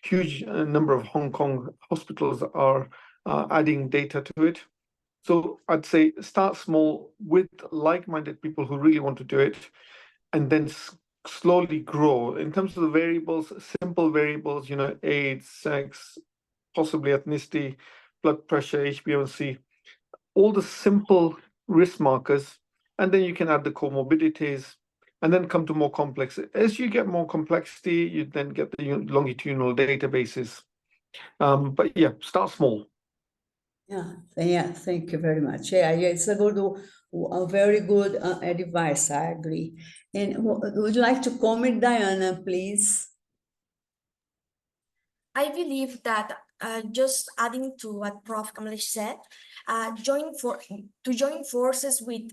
huge number of Hong Kong hospitals are adding data to it. So I'd say start small with like-minded people who really want to do it, and then slowly grow. In terms of the variables, simple variables, age, sex, possibly ethnicity, blood pressure, HbA1c, all the simple risk markers, and then you can add the comorbidities, and then come to more complex. As you get more complexity, you then get the longitudinal databases. But yeah, start small. Yeah, thank you very much. Yeah, it's a very good advice. I agree. And would you like to comment, Diana, please? I believe that just adding to what Prof. Kamlesh said, to join forces with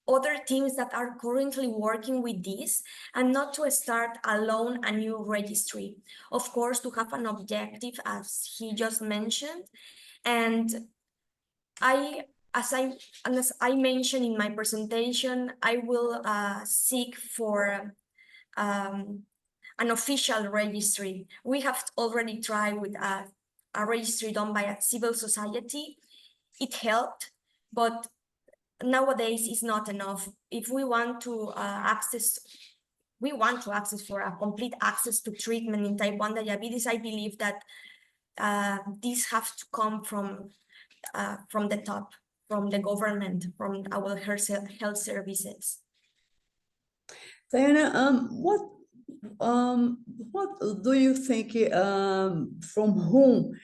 other teams that are currently working with this, and not to start alone a new registry. Of course, to have an objective, as he just mentioned. And as I mentioned in my presentation, I will seek for an official registry. We have already tried with a registry done by a civil society. It helped, but nowadays it's not enough. If we want to access for a complete access to treatment in type 1 diabetes, I believe that this has to come from the top, from the government, from our health services. Diana, what do you think from whom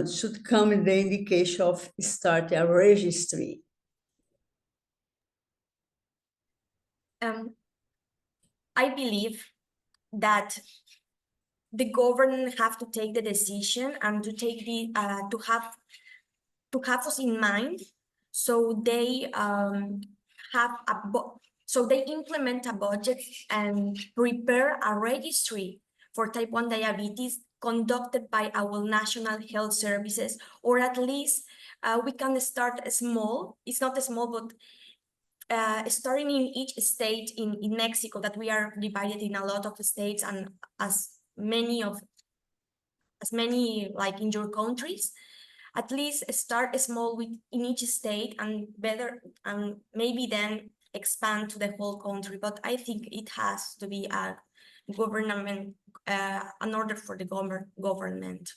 should come the indication of start a registry? I believe that the government have to take the decision and to take the to have us in mind, so they they implement a budget and prepare a registry for type 1 diabetes conducted by our national health services, or at least we can start small. It's not small, but starting in each state in Mexico, that we are divided in a lot of states, and as many like in your countries, at least start small in each state, and maybe then expand to the whole country. But I think it has to be a government, an order for the government.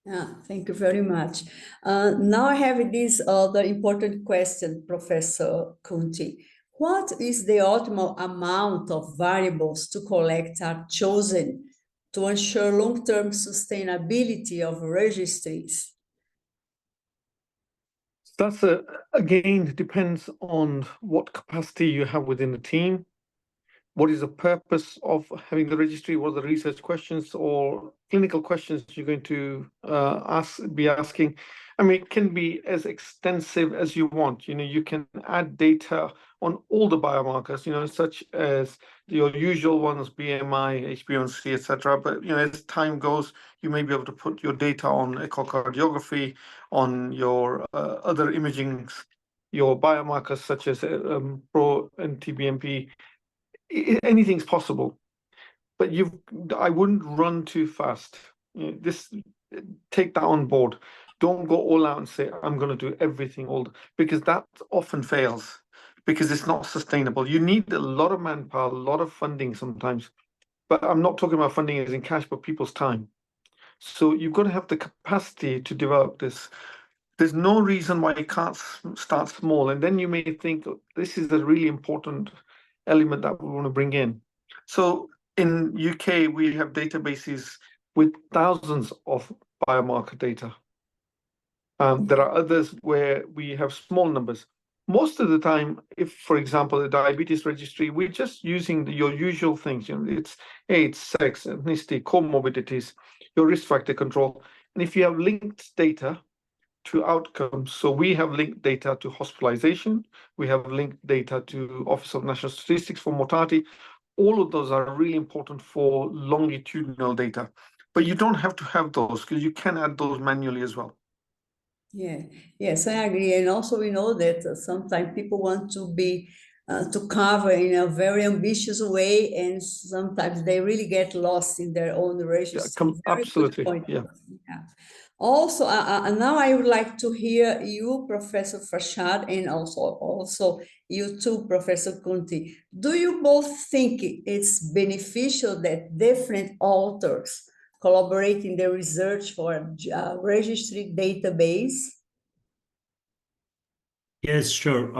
Yeah, thank you very much. Now I have this other important question, Professor Kunti. What is the optimal amount of variables to collect are chosen to ensure long-term sustainability of registries? That's again, depends on what capacity you have within the team. What is the purpose of having the registry? What are the research questions or clinical questions you're going to be asking? I mean, it can be as extensive as you want. You can add data on all the biomarkers, such as your usual ones, BMI, HbA1c, etc. But as time goes, you may be able to put your data on echocardiography, on your other imaging, your biomarkers such as pro-NT-BNP. Anything's possible, but I wouldn't run too fast. Take that on board. Don't go all out and say, I'm going to do everything because that often fails, because it's not sustainable. You need a lot of manpower, a lot of funding sometimes, but I'm not talking about funding as in cash, but people's time. So you've got to have the capacity to develop this. There's no reason why you can't start small. And then you may think, this is a really important element that we want to bring in. So in UK, we have databases with thousands of biomarker data. There are others where we have small numbers. most of the time, if, for example, the diabetes registry, we're just using your usual things. It's age, sex, ethnicity, comorbidities, your risk factor control. And if you have linked data to outcomes, so we have linked data to hospitalization, we have linked data to Office of National Statistics for mortality. All of those are really important for longitudinal data. But you don't have to have those, because you can add those manually as well. Yeah, yes, I agree. And also we know that sometimes people want to be to cover in a very ambitious way, and sometimes they really get lost in their own registry. Very good Absolutely, point. yeah. Yeah. Also, now I would like to hear you, Professor Farshad, and also you too, Professor Kunti. Do you both think it's beneficial that different authors collaborate in the research for a registry database? Yes, sure.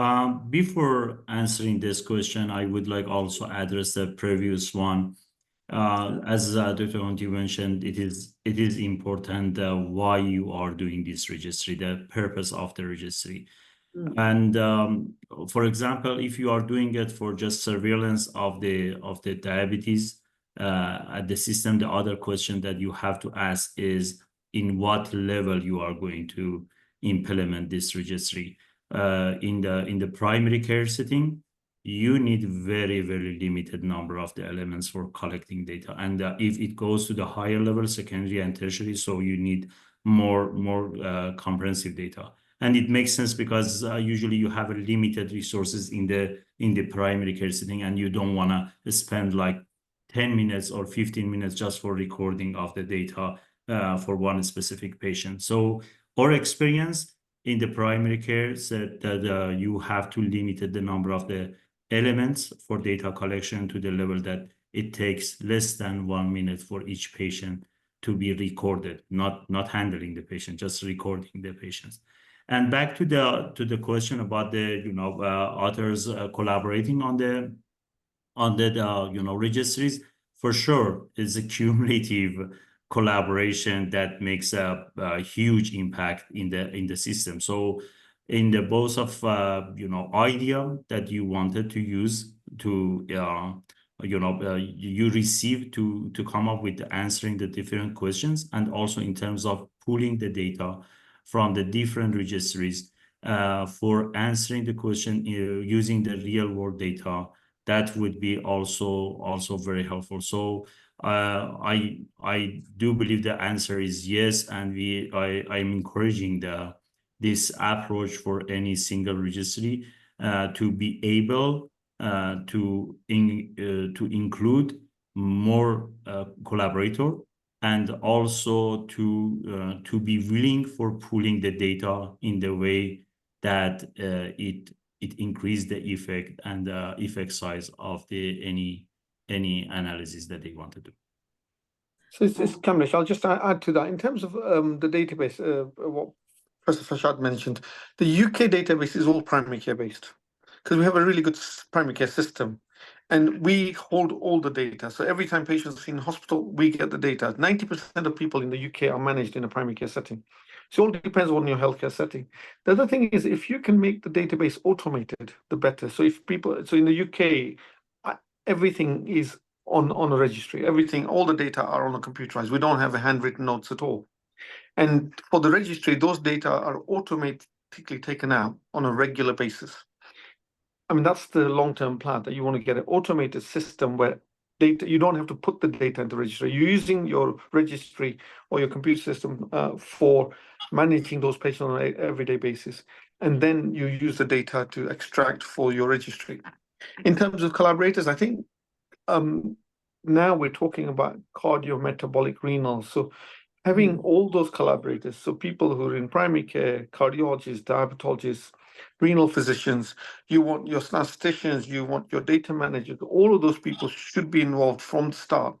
Before answering this question, I would like also address the previous one. As Dr. Conti mentioned, it is important why you are doing this registry, the purpose of the registry. And for example, if you are doing it for just surveillance of the diabetes at the system, the other question that you have to ask is in what level you are going to implement this registry. In the primary care setting, you need very, very limited number of the elements for collecting data. And if it goes to the higher level, secondary and tertiary, so you need more comprehensive data. And it makes sense because usually you have a limited resources in the primary care setting, and you don't want to spend like 10 minutes or 15 minutes just for recording of the data for one specific patient. So our experience in the primary care said that you have to limit the number of the elements for data collection to the level that it takes less than 1 minute for each patient to be recorded, not handling the patient, just recording the patients. And back to the question about the authors collaborating on the registries, for sure is a cumulative collaboration that makes a huge impact in the system. So in the both of idea that you wanted to use to you received to come up with answering the different questions, and also in terms of pulling the data from the different registries for answering the question using the real world data, that would be also very helpful. So I do believe the answer is yes, and I'm encouraging this approach for any single registry to be able to include more collaborator, and also to be willing for pulling the data in the way that it increase the effect and the effect size of any analysis that they want to do. So it's Kamlesh, I'll just add to that. In terms of the database, what Professor Farshad mentioned, the UK database is all primary care based, because we have a really good primary care system, and we hold all the data. So every time patients are in hospital, we get the data. 90% of people in the UK are managed in a primary care setting. So it all depends on your healthcare setting. The other thing is, if you can make the database automated, the better. So if people, so in the UK, everything is on a registry. Everything, all the data are on a computerized. We don't have a handwritten notes at all. And for the registry, those data are automatically taken out on a regular basis. I mean, that's the long-term plan, that you want to get an automated system where data, you don't have to put the data into the registry. You're using your registry or your computer system for managing those patients on an everyday basis. And then you use the data to extract for your registry. In terms of collaborators, I think now we're talking about cardiometabolic renal. So having all those collaborators, so people who are in primary care, cardiologists, diabetologists, renal physicians, you want your statisticians, you want your data managers, all of those people should be involved from the start,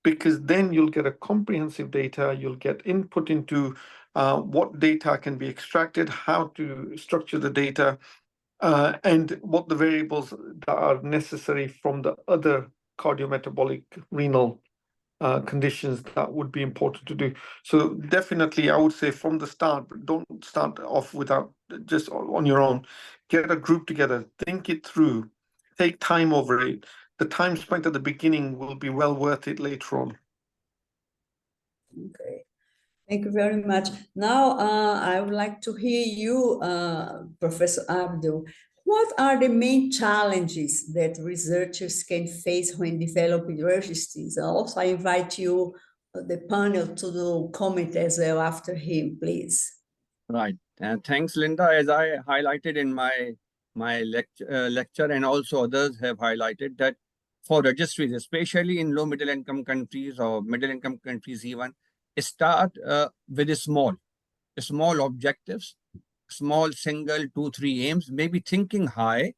because then you'll get a comprehensive data, you'll get input into what data can be extracted, how to structure the data, and what the variables that are necessary from the other cardiometabolic renal conditions that would be important to do. So definitely, I would say from the start, don't start off without just on your own. get a group together, think it through, take time over it. The time spent at the beginning will be well worth it later on. Okay. Thank you very much. Now, I would like to hear you, Professor Abdul. What are the main challenges that researchers can face when developing registries? Also, I invite you, the panel, to do comment as well after him, please. Right. And thanks, Linda. As I highlighted in my lecture, and also others have highlighted that for registries, especially in low middle income countries or middle income countries even, start with small objectives, small single 2-3 aims, maybe thinking high,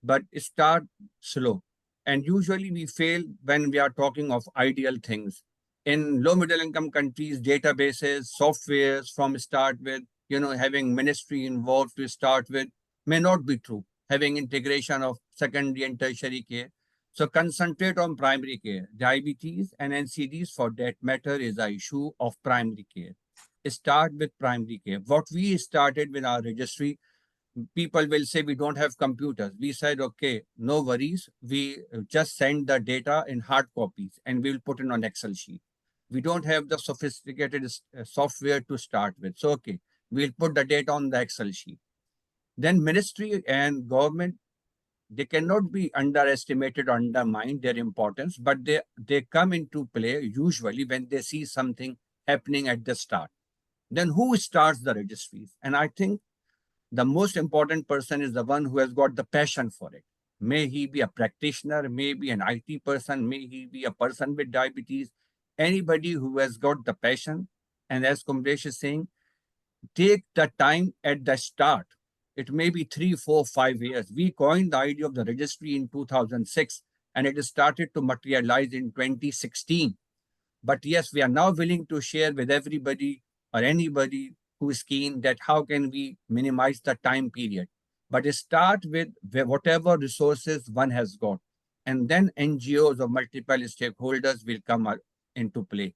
but start slow. And usually we fail when we are talking of ideal things. In low middle income countries, databases, softwares from start with, having ministry involved to start with may not be true. Having integration of secondary and tertiary care. So concentrate on primary care. Diabetes and NCDs, for that matter, is an issue of primary care. Start with primary care. What we started with our registry, people will say we don't have computers. We said, okay, no worries. We just send the data in hard copies and we'll put it on Excel sheet. We don't have the sophisticated software to start with. So, okay, we'll put the data on the Excel sheet. Then ministry and government, they cannot be underestimated or undermined their importance, but they come into play usually when they see something happening at the start. Then who starts the registries? And I think the most important person is the one who has got the passion for it. May he be a practitioner, may be an IT person, may he be a person with diabetes, anybody who has got the passion. And as Kamlesh is saying, take the time at the start. It may be 3, 4, 5 years. We coined the idea of the registry in 2006, and it started to materialize in 2016. But yes, we are now willing to share with everybody or anybody who is keen that how can we minimize the time period. But start with whatever resources one has got. And then NGOs or multiple stakeholders will come into play.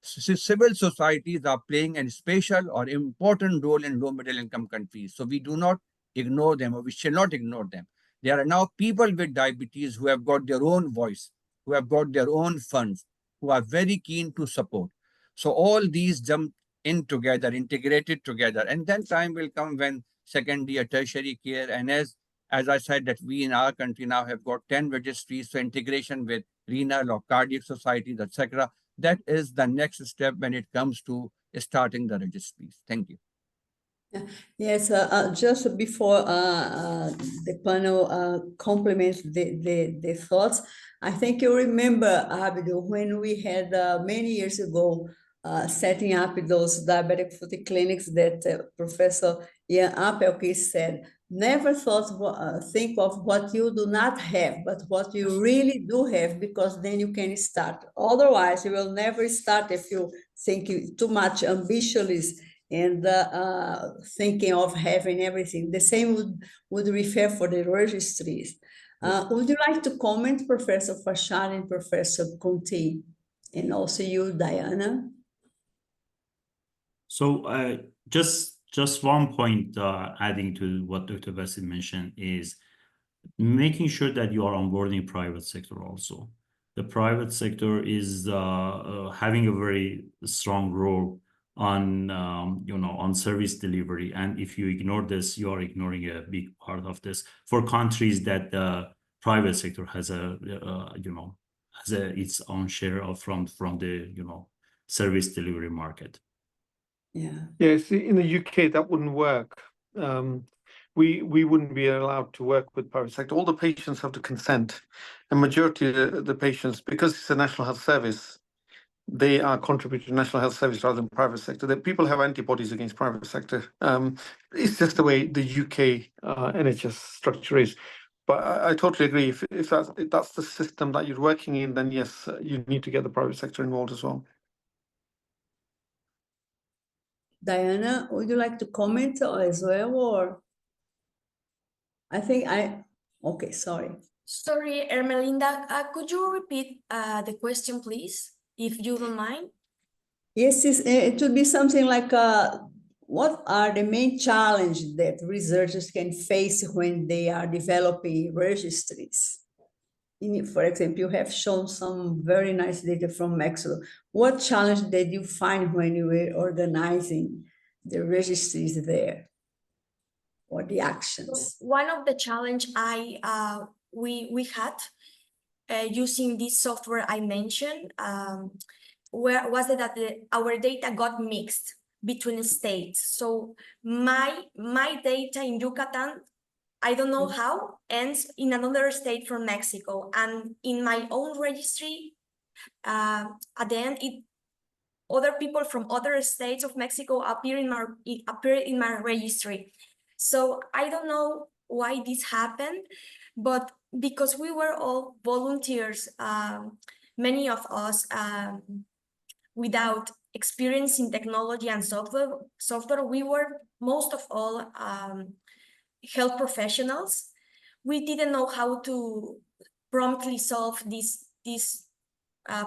Civil societies are playing a special or important role in low middle income countries. So we do not ignore them, or we shall not ignore them. There are now people with diabetes who have got their own voice, who have got their own funds, who are very keen to support. So all these jump in together, integrated together. And then time will come when secondary or tertiary care. And as I said, that we in our country now have got 10 registries, so integration with renal or cardiac societies, etc. That is the next step when it comes to starting the registries. Thank you. Yes, just before the panel complements the thoughts, I think you remember, Abdul, when we had many years ago setting up those diabetic foot clinics that Professor Ian Appelke said, never think of what you do not have, but what you really do have, because then you can start. Otherwise, you will never start if you think too much ambitious and thinking of having everything. The same would refer for the registries. Would you like to comment, Professor Fashad and Professor Conti, and also you, Diana? So just one point adding to what Dr. Basit mentioned is making sure that you are onboarding private sector also. The private sector is having a very strong role on on service delivery, and if you ignore this, you are ignoring a big part of this. For countries that the private sector has its own share of from the service delivery market. Yeah, see, in the UK that wouldn't work. We wouldn't be allowed to work with private sector. All the patients have to consent, and majority of the patients, because it's a national health service, they are contributing to national health service rather than private sector. That people have antibodies against private sector. It's just the way the UK NHS structure is. But I totally agree. If that's the system that you're working in, then yes, you need to get the private sector involved as well. Diana, would you like to comment as well, or? Okay, sorry. Sorry, Ermelinda, could you repeat the question, please, if you don't mind? Yes, it would be something like what are the main challenges that researchers can face when they are developing registries? For example, you have shown some very nice data from Mexico. What challenge did you find when you were organizing the registries there, or the actions? One of the challenge we had using this software I mentioned where was it that our data got mixed between states. So my data in Yucatan, I don't know how, ends in another state from Mexico, and in my own registry, at the end, other people from other states of Mexico appear in my registry. So I don't know why this happened, but because we were all volunteers, many of us without experience in technology and software, we were most of all health professionals. We didn't know how to promptly solve these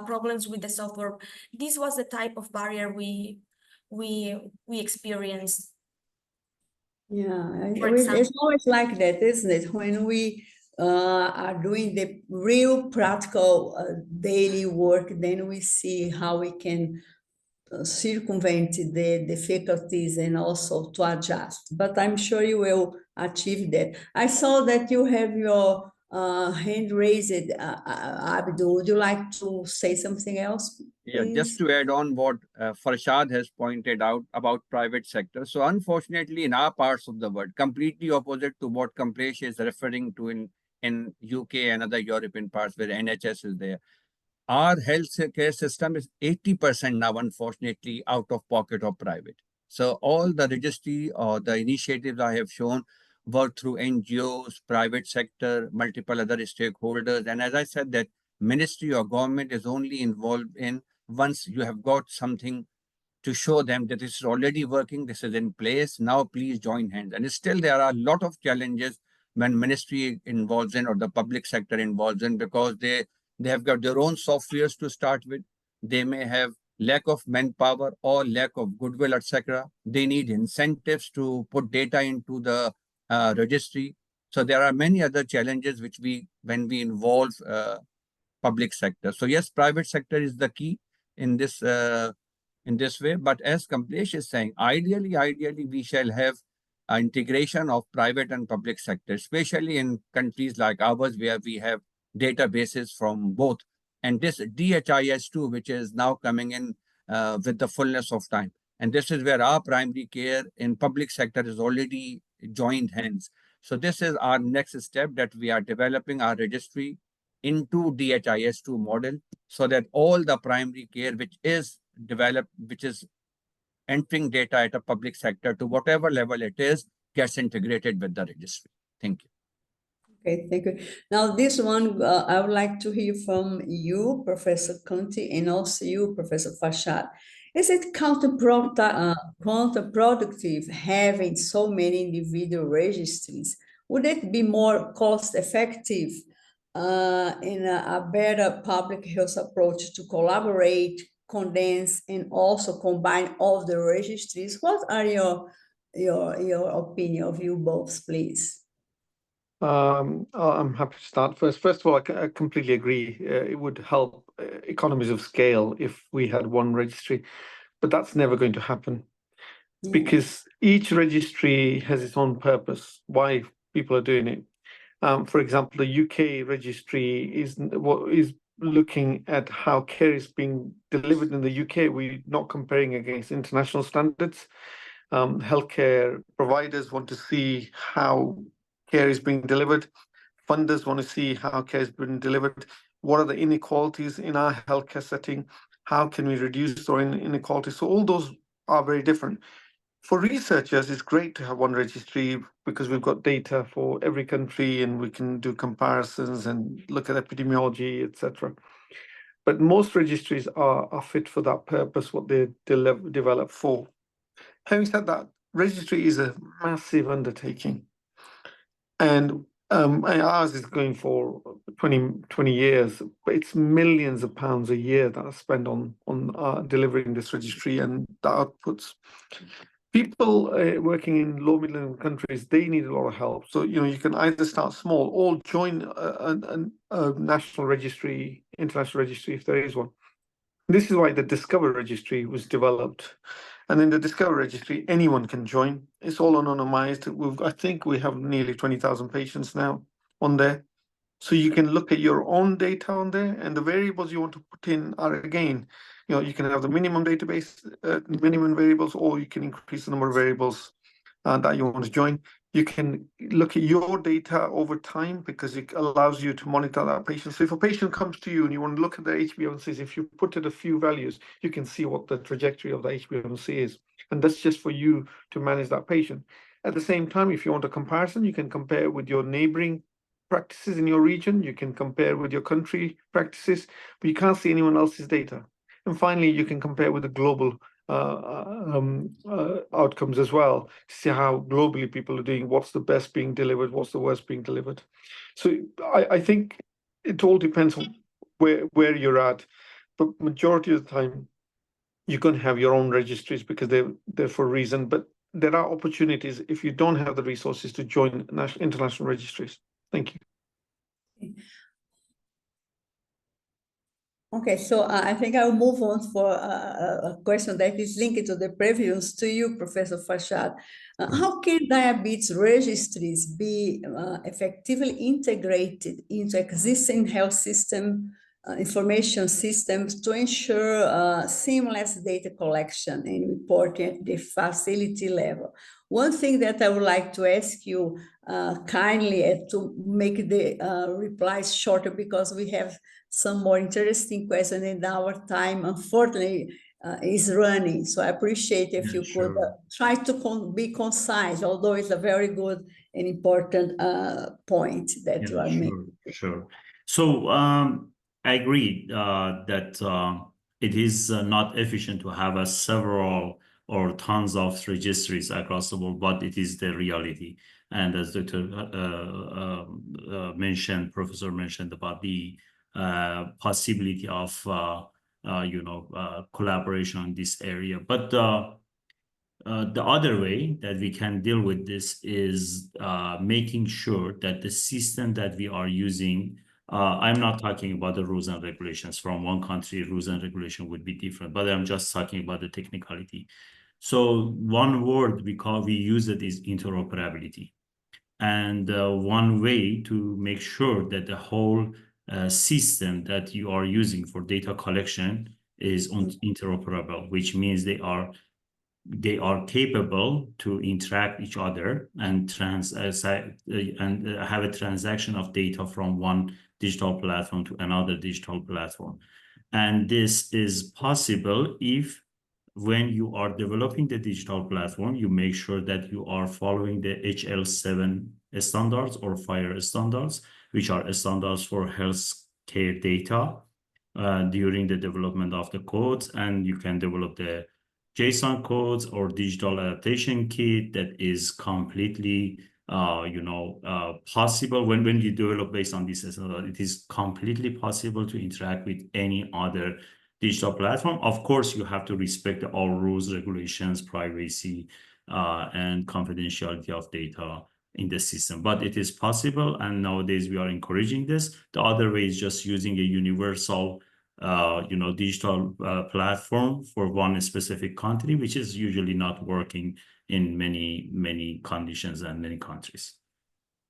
problems with the software. This was the type of barrier we experienced. Yeah, it's always like that, isn't it? When we are doing the real practical daily work, then we see how we can circumvent the difficulties and also to adjust. But I'm sure you will achieve that. I saw that you have your hand raised, Abdul. Would you like to say something else? Yeah, just to add on what Farshad has pointed out about private sector. So unfortunately, in our parts of the world, completely opposite to what Kamlesh is referring to in UK and other European parts where NHS is there. Our health care system is 80% now, unfortunately, out of pocket or private. So all the registry or the initiatives I have shown work through NGOs, private sector, multiple other stakeholders. And as I said, that ministry or government is only involved in once you have got something to show them that this is already working, this is in place, now please join hands. And still there are a lot of challenges when ministry involves in or the public sector involves in, because they have got their own softwares to start with. They may have lack of manpower or lack of goodwill, etc. They need incentives to put data into the registry. So there are many other challenges which when we involve public sector. So yes, private sector is the key in this way. But as Kamlesh is saying, ideally, we shall have integration of private and public sector, especially in countries like ours where we have databases from both. And this DHIS2, which is now coming in with the fullness of time. And this is where our primary care in public sector is already joined hands. So this is our next step, that we are developing our registry into DHIS2 model so that all the primary care which is developed, which is entering data at a public sector to whatever level it is, gets integrated with the registry. Thank you. Okay, thank you. Now, this one, I would like to hear from you, Professor Conti, and also you, Professor Farshad. Is it counterproductive having so many individual registries? Would it be more cost-effective in a better public health approach to collaborate, condense, and also combine all the registries? What are your opinion of you both, please? I'm happy to start first. First of all, I completely agree. It would help economies of scale if we had one registry, but that's never going to happen because each registry has its own purpose, why people are doing it. For example, the UK registry is looking at how care is being delivered in the UK. We're not comparing against international standards. Healthcare providers want to see how care is being delivered. Funders want to see how care is being delivered. What are the inequalities in our healthcare setting? How can we reduce those inequalities? So all those are very different. For researchers, it's great to have one registry because we've got data for every country and we can do comparisons and look at epidemiology, etc. But most registries are fit for that purpose, what they're developed for. Having said that, registry is a massive undertaking. And ours is going for 20 years, but it's millions of pounds a year that are spent on delivering this registry and the outputs. people working in low middle income countries, they need a lot of help. So, you can either start small or join a national registry, international registry, if there is one. This is why the Discover registry was developed. And in the Discover registry, anyone can join. It's all anonymized. I think we have nearly 20,000 patients now on there. So you can look at your own data on there, and the variables you want to put in are, again, you can have the minimum database, minimum variables, or you can increase the number of variables that you want to join. You can look at your data over time because it allows you to monitor that patient. So if a patient comes to you and you want to look at their HbA1cs, if you put in a few values, you can see what the trajectory of the HbA1c is. And that's just for you to manage that patient. At the same time, if you want a comparison, you can compare with your neighboring practices in your region. You can compare with your country practices, but you can't see anyone else's data. And finally, you can compare with the global outcomes as well to see how globally people are doing, what's the best being delivered, what's the worst being delivered. So I think it all depends on where you're at, but majority of the time you're going to have your own registries because they're for a reason, but there are opportunities if you don't have the resources to join international registries. Thank you. Okay, so I think I'll move on for a question that is linked to the previous to you, Professor Farshad. How can diabetes registries be effectively integrated into existing health system information systems to ensure seamless data collection and reporting at the facility level? One thing that I would like to ask you kindly to make the replies shorter, because we have some more interesting questions and our time, unfortunately, is running. So I appreciate if you could try to be concise, although it's a very good and important point that you are making. Sure. So I agree that it is not efficient to have several or tons of registries across the world, but it is the reality. And as Dr. mentioned, Professor mentioned about the possibility of collaboration in this area. But the other way that we can deal with this is making sure that the system that we are using, I'm not talking about the rules and regulations. From one country, rules and regulation would be different, but I'm just talking about the technicality. So one word we use it is interoperability. And one way to make sure that the whole system that you are using for data collection is interoperable, which means they are capable to interact each other and have a transaction of data from one digital platform to another digital platform. And this is possible if, when you are developing the digital platform, you make sure that you are following the HL7 standards or FHIR standards, which are standards for healthcare data during the development of the codes. And you can develop the JSON codes or digital adaptation kit that is completely possible. When you develop based on this standard, it is completely possible to interact with any other digital platform. Of course, you have to respect all rules, regulations, privacy, and confidentiality of data in the system. But it is possible, and nowadays we are encouraging this. The other way is just using a universal digital platform for one specific country, which is usually not working in many conditions and many countries.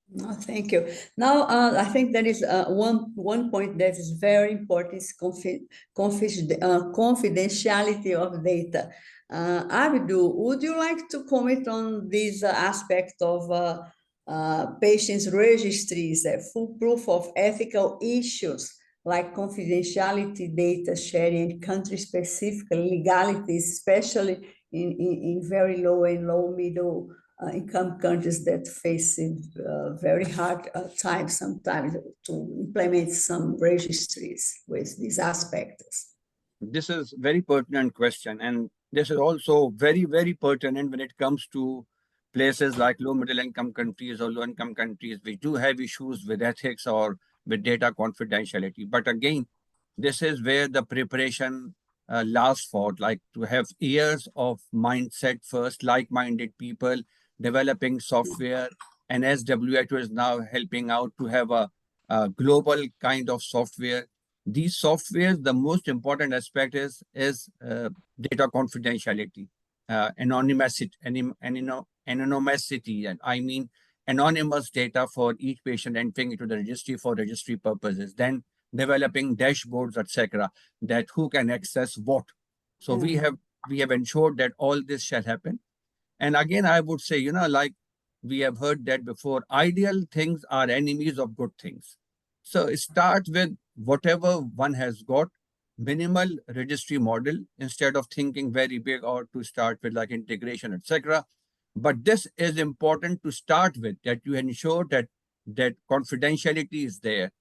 No, thank you. Now, I think there is one point that is very important is confidentiality of data. Abdu, would you like to comment on this aspect of patients' registries, full proof of ethical issues like confidentiality, data sharing, and country-specific legalities, especially in very low and low middle income countries that face very hard times sometimes to implement some registries with these aspects? This is a very pertinent question. And this is also very, very pertinent when it comes to places like low middle income countries or low income countries, which do have issues with ethics or with data confidentiality. But again, this is where the preparation last for, like to have years of mindset first, like-minded people, developing software, and as WHO is now helping out to have a global kind of software. These softwares, the most important aspect is data confidentiality, anonymity, anonymity, and I mean anonymous data for each patient entering into the registry for registry purposes. Then developing dashboards, etc., that who can access what. So we have ensured that all this shall happen. And again, I would say, like we have heard that before, ideal things are enemies of good things. So start with whatever one has got, minimal registry model, instead of thinking very big or to start with like integration, etc. But this is important to start with, that you ensure that confidentiality is there,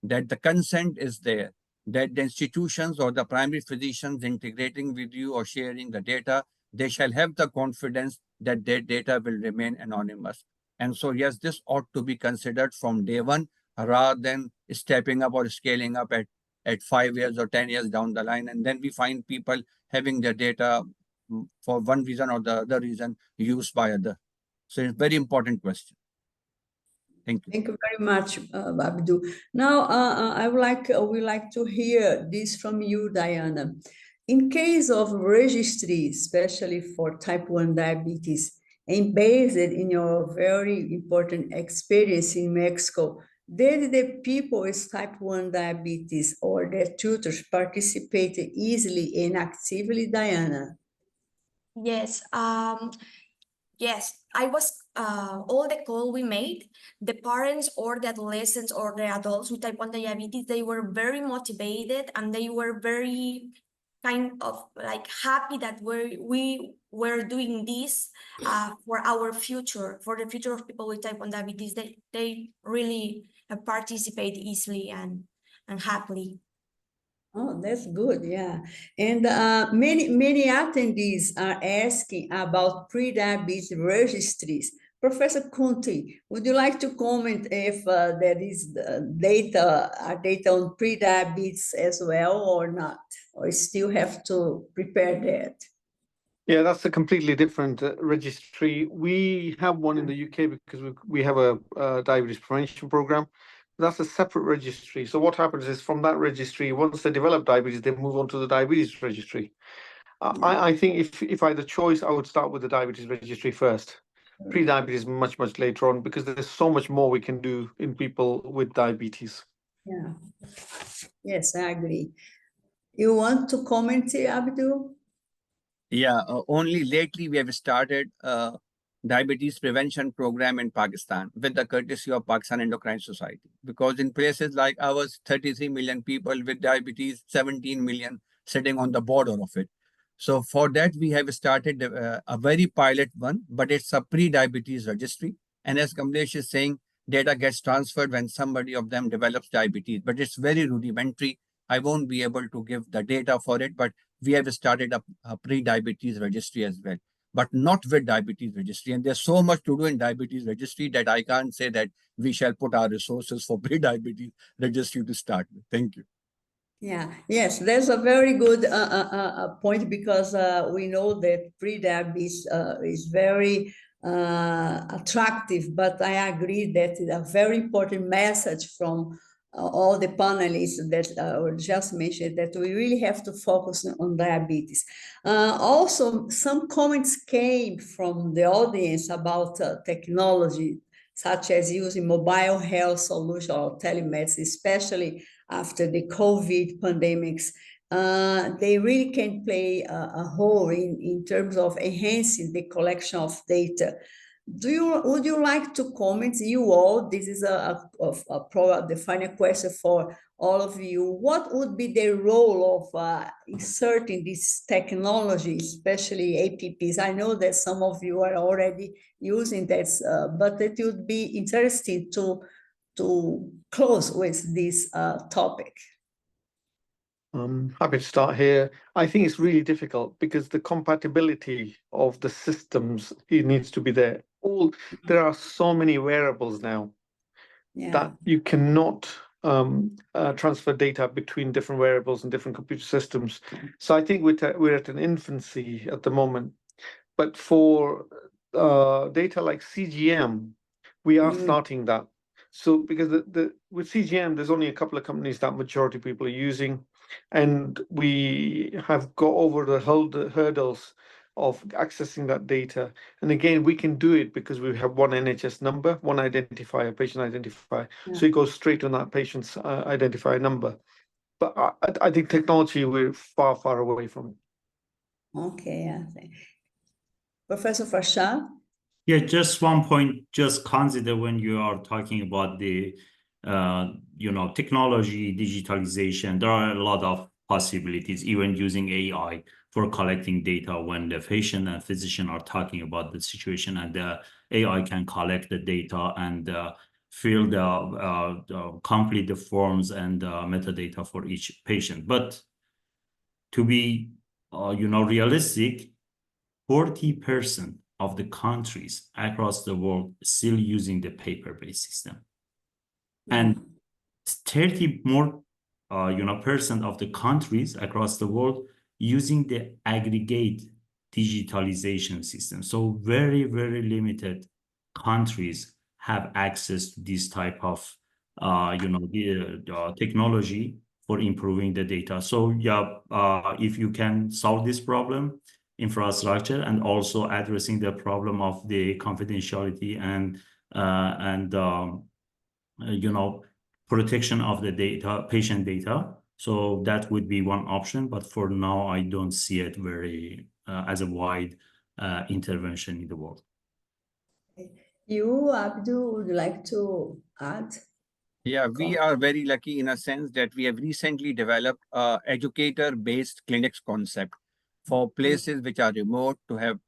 that the consent is there, that the institutions or the primary physicians integrating with you or sharing the data, they shall have the confidence that their data will remain anonymous. And so, yes, this ought to be considered from day one, rather than stepping up or scaling up at 5 years or 10 years down the line. And then we find people having their data for one reason or the other reason used by others. So it's a very important question. Thank you. Thank you very much, Abdul. Now, I would like to hear this from you, Diana. In case of registry, especially for type 1 diabetes, and based in your very important experience in Mexico, did the people with type 1 diabetes or their tutors participate easily and actively, Diana? Yes. Yes, I was all the call we made, the parents or the adolescents or the adults with type 1 diabetes, they were very motivated and they were very kind of like happy that we were doing this for our future, for the future of people with type 1 diabetes. They really participate easily and happily. Oh, that's good, yeah. And many attendees are asking about pre-diabetes registries. Professor Kunti, would you like to comment if there is data on pre-diabetes as well or not? Or you still have to prepare that? Yeah, that's a completely different registry. We have one in the UK because we have a diabetes prevention program. That's a separate registry. So what happens is from that registry, once they develop diabetes, they move on to the diabetes registry. I think if I had the choice, I would start with the diabetes registry first. Pre-diabetes much later on, because there's so much more we can do in people with diabetes. Yeah. Yes, I agree. You want to comment, Abdul? Yeah, only lately we have started diabetes prevention program in Pakistan with the courtesy of Pakistan Endocrine Society. Because in places like ours, 33 million people with diabetes, 17 million sitting on the border of it. So for that, we have started a very pilot one, but it's a pre-diabetes registry. And as Kamlesh is saying, data gets transferred when somebody of them develops diabetes, but it's very rudimentary. I won't be able to give the data for it, but we have started a pre-diabetes registry as well, but not with diabetes registry. And there's so much to do in diabetes registry that I can't say that we shall put our resources for pre-diabetes registry to start with. Thank you. Yeah, yes, that's a very good point, because we know that pre-diabetes is very attractive, but I agree that it's a very important message from all the panelists that were just mentioned, that we really have to focus on diabetes. Also, some comments came from the audience about technology, such as using mobile health solutions or telemedicine, especially after the COVID pandemics. They really can play a role in terms of enhancing the collection of data. Would you like to comment, you all? This is the final question for all of you. What would be the role of inserting this technology, especially APPs? I know that some of you are already using that, but it would be interesting to close with this topic. I'm happy to start here. I think it's really difficult because the compatibility of the systems, it needs to be there. There are so many wearables now that you cannot transfer data between different variables and different computer systems. So I think we're at an infancy at the moment. But for data like CGM, we are starting that. So because with CGM, there's only a couple of companies that majority of people are using, and we have got over the hurdles of accessing that data. And again, we can do it because we have one NHS number, one identifier, patient identifier. Yeah. So it goes straight on that patient's identifier number. But I think technology, we're far, far away from it. Okay, yeah. Professor Farshad? Yeah, just one point, just consider when you are talking about the, technology, digitalization, there are a lot of possibilities, even using AI for collecting data when the patient and physician are talking about the situation, and the AI can collect the data and fill complete the forms and metadata for each patient. But to be, realistic, 40% of the countries across the world still using the paper-based system, and 30 more, percent of the countries across the world using the aggregate digitalization system. So very, very limited countries have access to this type of, technology for improving the data. So yeah, if you can solve this problem, infrastructure, and also addressing the problem of the confidentiality and protection of the data, patient data. So that would be one option, but for now, I don't see it very as a wide intervention in the world. You, Abdul, would like to add? Yeah, we are very lucky in a sense that we have recently developed a educator-based clinics concept for places which are remote, to have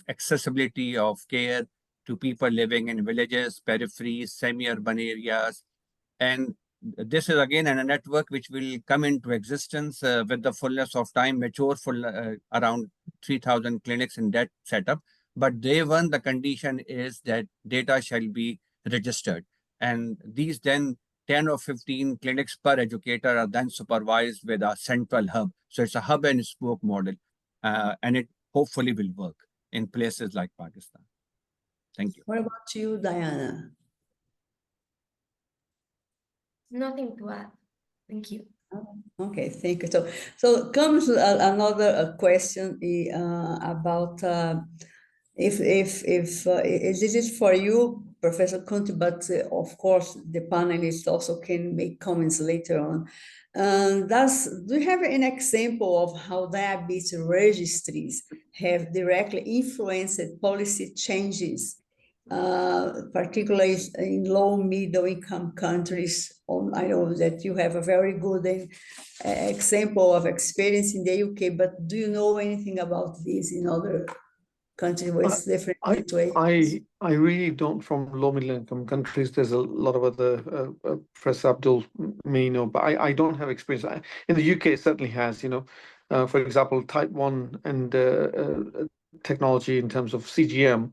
accessibility of care to people living in villages, peripheries, semi-urban areas. And this is again a network which will come into existence with the fullness of time, mature around 3,000 clinics in that setup. But day one, the condition is that data shall be registered. And these then 10 or 15 clinics per educator are then supervised with a central hub. So it's a hub and spoke model. And it hopefully will work in places like Pakistan. Thank you. What about you, Diana? Nothing to add. Thank you. Okay, thank you. So comes another question about if this is for you, Professor Kunti, but of course the panelists also can make comments later on. Do you have an example of how diabetes registries have directly influenced policy changes, particularly in low, middle income countries? I know that you have a very good example of experience in the UK, but do you know anything about this in other countries with different situations? I really don't from low middle income countries. There's a lot of other Professor Abdul may know, but I don't have experience. In the UK, it certainly has, for example, type 1 and technology in terms of CGM,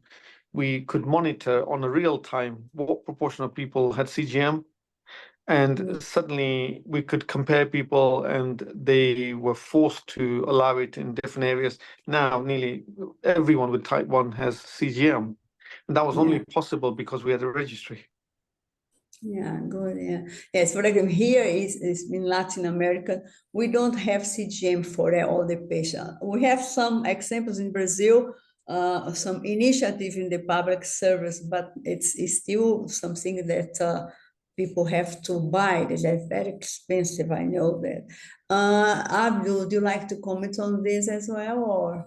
we could monitor on a real time what proportion of people had CGM. And suddenly we could compare people, and they were forced to allow it in different areas. Now nearly everyone with type 1 has CGM. And that was only possible because we had a registry. Yeah, good. Yeah. Yes, for example, here is in Latin America, we don't have CGM for all the patients. We have some examples in Brazil, some initiative in the public service, but it's still something that people have to buy. They're very expensive, I know that. Abdul, would you like to comment on this as well, or?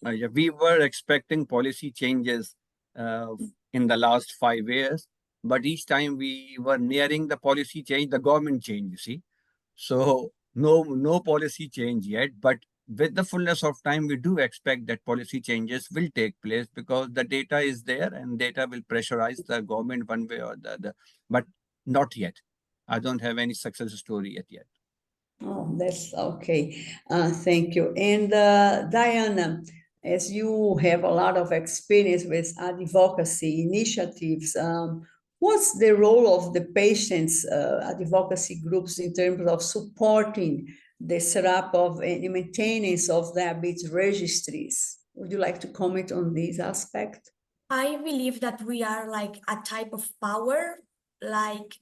Yeah, we were expecting policy changes in the last 5 years, but each time we were nearing the policy change, the government changed, you see. So no policy change yet, but with the fullness of time, we do expect that policy changes will take place because the data is there and data will pressurize the government one way or the other, but not yet. I don't have any success story yet. Oh, that's okay. Thank you. And Diana, as you have a lot of experience with advocacy initiatives, What's the role of the patients' advocacy groups in terms of supporting the setup of and maintenance of diabetes registries? Would you like to comment on this aspect? I believe that we are like a type of power, like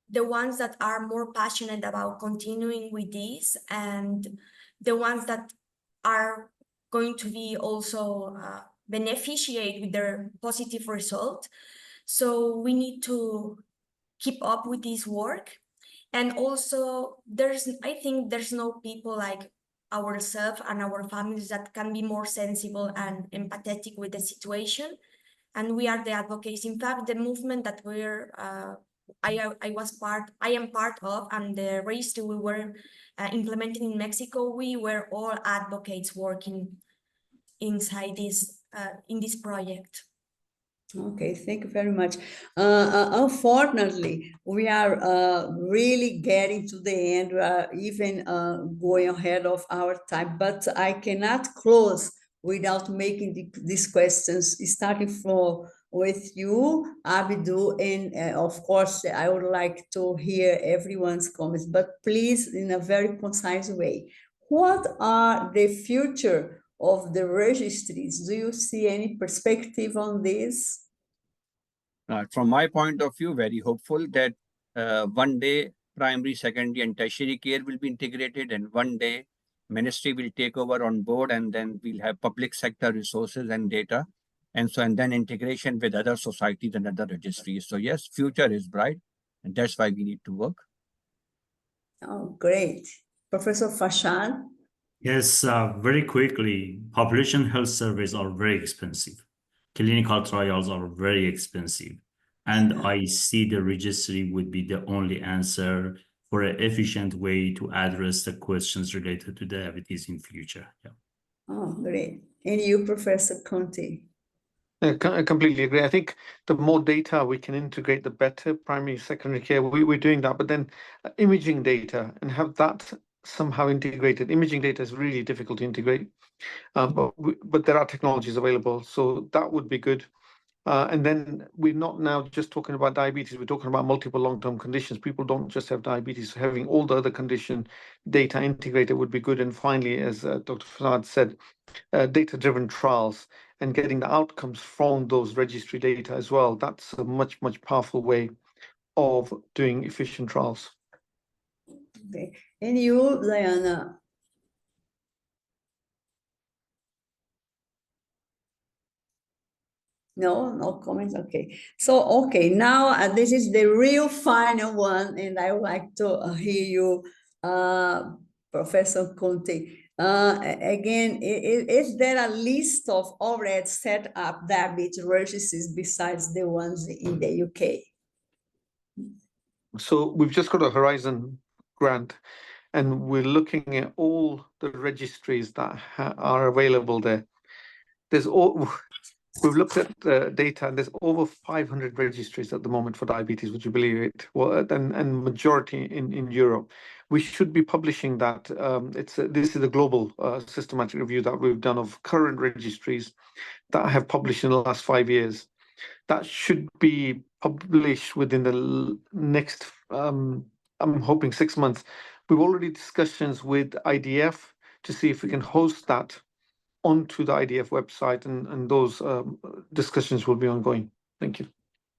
the ones that are more passionate about continuing with this, and the ones that are going to be also beneficiate with their positive result. So we need to keep up with this work. And also I think there's no people like ourselves and our families that can be more sensible and empathetic with the situation. And we are the advocates. In fact, the movement that I am part of, and the registry we were implementing in Mexico, we were all advocates working inside this in this project. Okay, thank you very much. Unfortunately, we are really getting to the end. We are even going ahead of our time, but I cannot close without making these questions, starting with you, Abdu, and of course, I would like to hear everyone's comments, but please, in a very concise way. What are the future of the registries? Do you see any perspective on this? From my point of view, very hopeful that one day primary, secondary, and tertiary care will be integrated, and one day ministry will take over on board, and then we'll have public sector resources and data, and then integration with other societies and other registries. So yes, future is bright, and that's why we need to work. Oh, great. Professor Farshad? Yes, very quickly, population health surveys are very expensive. Clinical trials are very expensive. And I see the registry would be the only answer for an efficient way to address the questions related to diabetes in future. Yeah. Oh, great. And you, Professor Conte? I completely agree. I think the more data we can integrate, the better. Primary, secondary care, we're doing that. But then imaging data and have that somehow integrated. Imaging data is really difficult to integrate, but there are technologies available. So that would be good. And then we're not now just talking about diabetes, we're talking about multiple long-term conditions. People don't just have diabetes, so having all the other condition data integrated would be good. And finally, as Dr. Farshad said, data-driven trials and getting the outcomes from those registry data as well. That's a much, much powerful way of doing efficient trials. Okay. And you, Diana? No comments. Okay. So, okay, now this is the real final one, and I would like to hear you, Professor Conte. Again, is there a list of already set up diabetes registries besides the ones in the UK? So we've just got a Horizon grant, and we're looking at all the registries that are available there. We've looked at the data, and there's over 500 registries at the moment for diabetes, would you believe it? Well, and majority in Europe. We should be publishing that. This is a global systematic review that we've done of current registries that have published in the last 5 years. That should be published within the next, I'm hoping 6 months. We've already discussions with IDF to see if we can host that onto the IDF website, and those discussions will be ongoing. Thank you.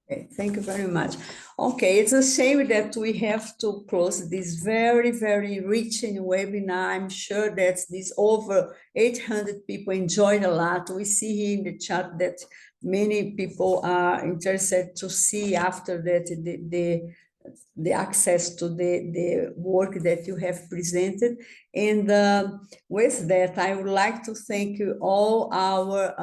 Okay, thank you very much. Okay, it's a shame that we have to close this very, very rich webinar. I'm sure that these over 800 people enjoyed a lot. We see here in the chat that many people are interested to see after that the access to the work that you have presented. And with that, I would like to thank you all our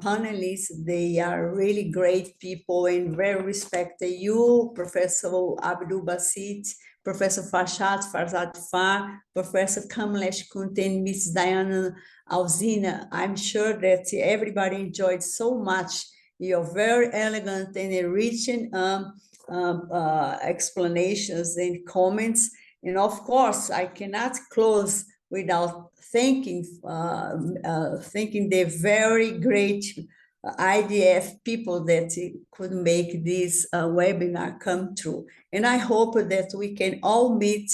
panelists. They are really great people and very respected. You, Professor Abdul Basit, Professor Farsad Far, Professor Kamlesh Kunte, and Miss Diana Alzina. I'm sure that everybody enjoyed so much your very elegant and enriching explanations and comments. And of course, I cannot close without thanking the very great IDF people that could make this webinar come true. And I hope that we can all meet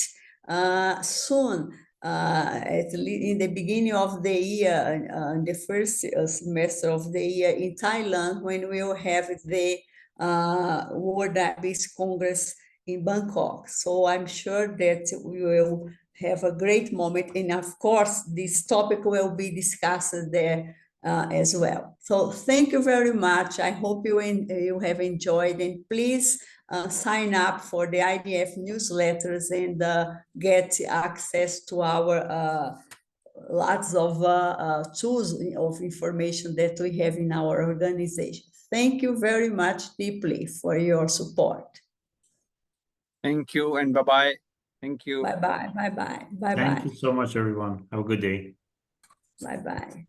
soon, in the beginning of the year, in the first semester of the year in Thailand, when we will have the World Diabetes Congress in Bangkok. So I'm sure that we will have a great moment. And of course, this topic will be discussed there as well. So thank you very much. I hope you have enjoyed, and please sign up for the IDF newsletters and get access to our lots of tools of information that we have in our organization. Thank you very much deeply for your support. Thank you and bye-bye. Thank you. Bye-bye, bye-bye, bye-bye. Thank you so much, everyone. Have a good day. Bye-bye.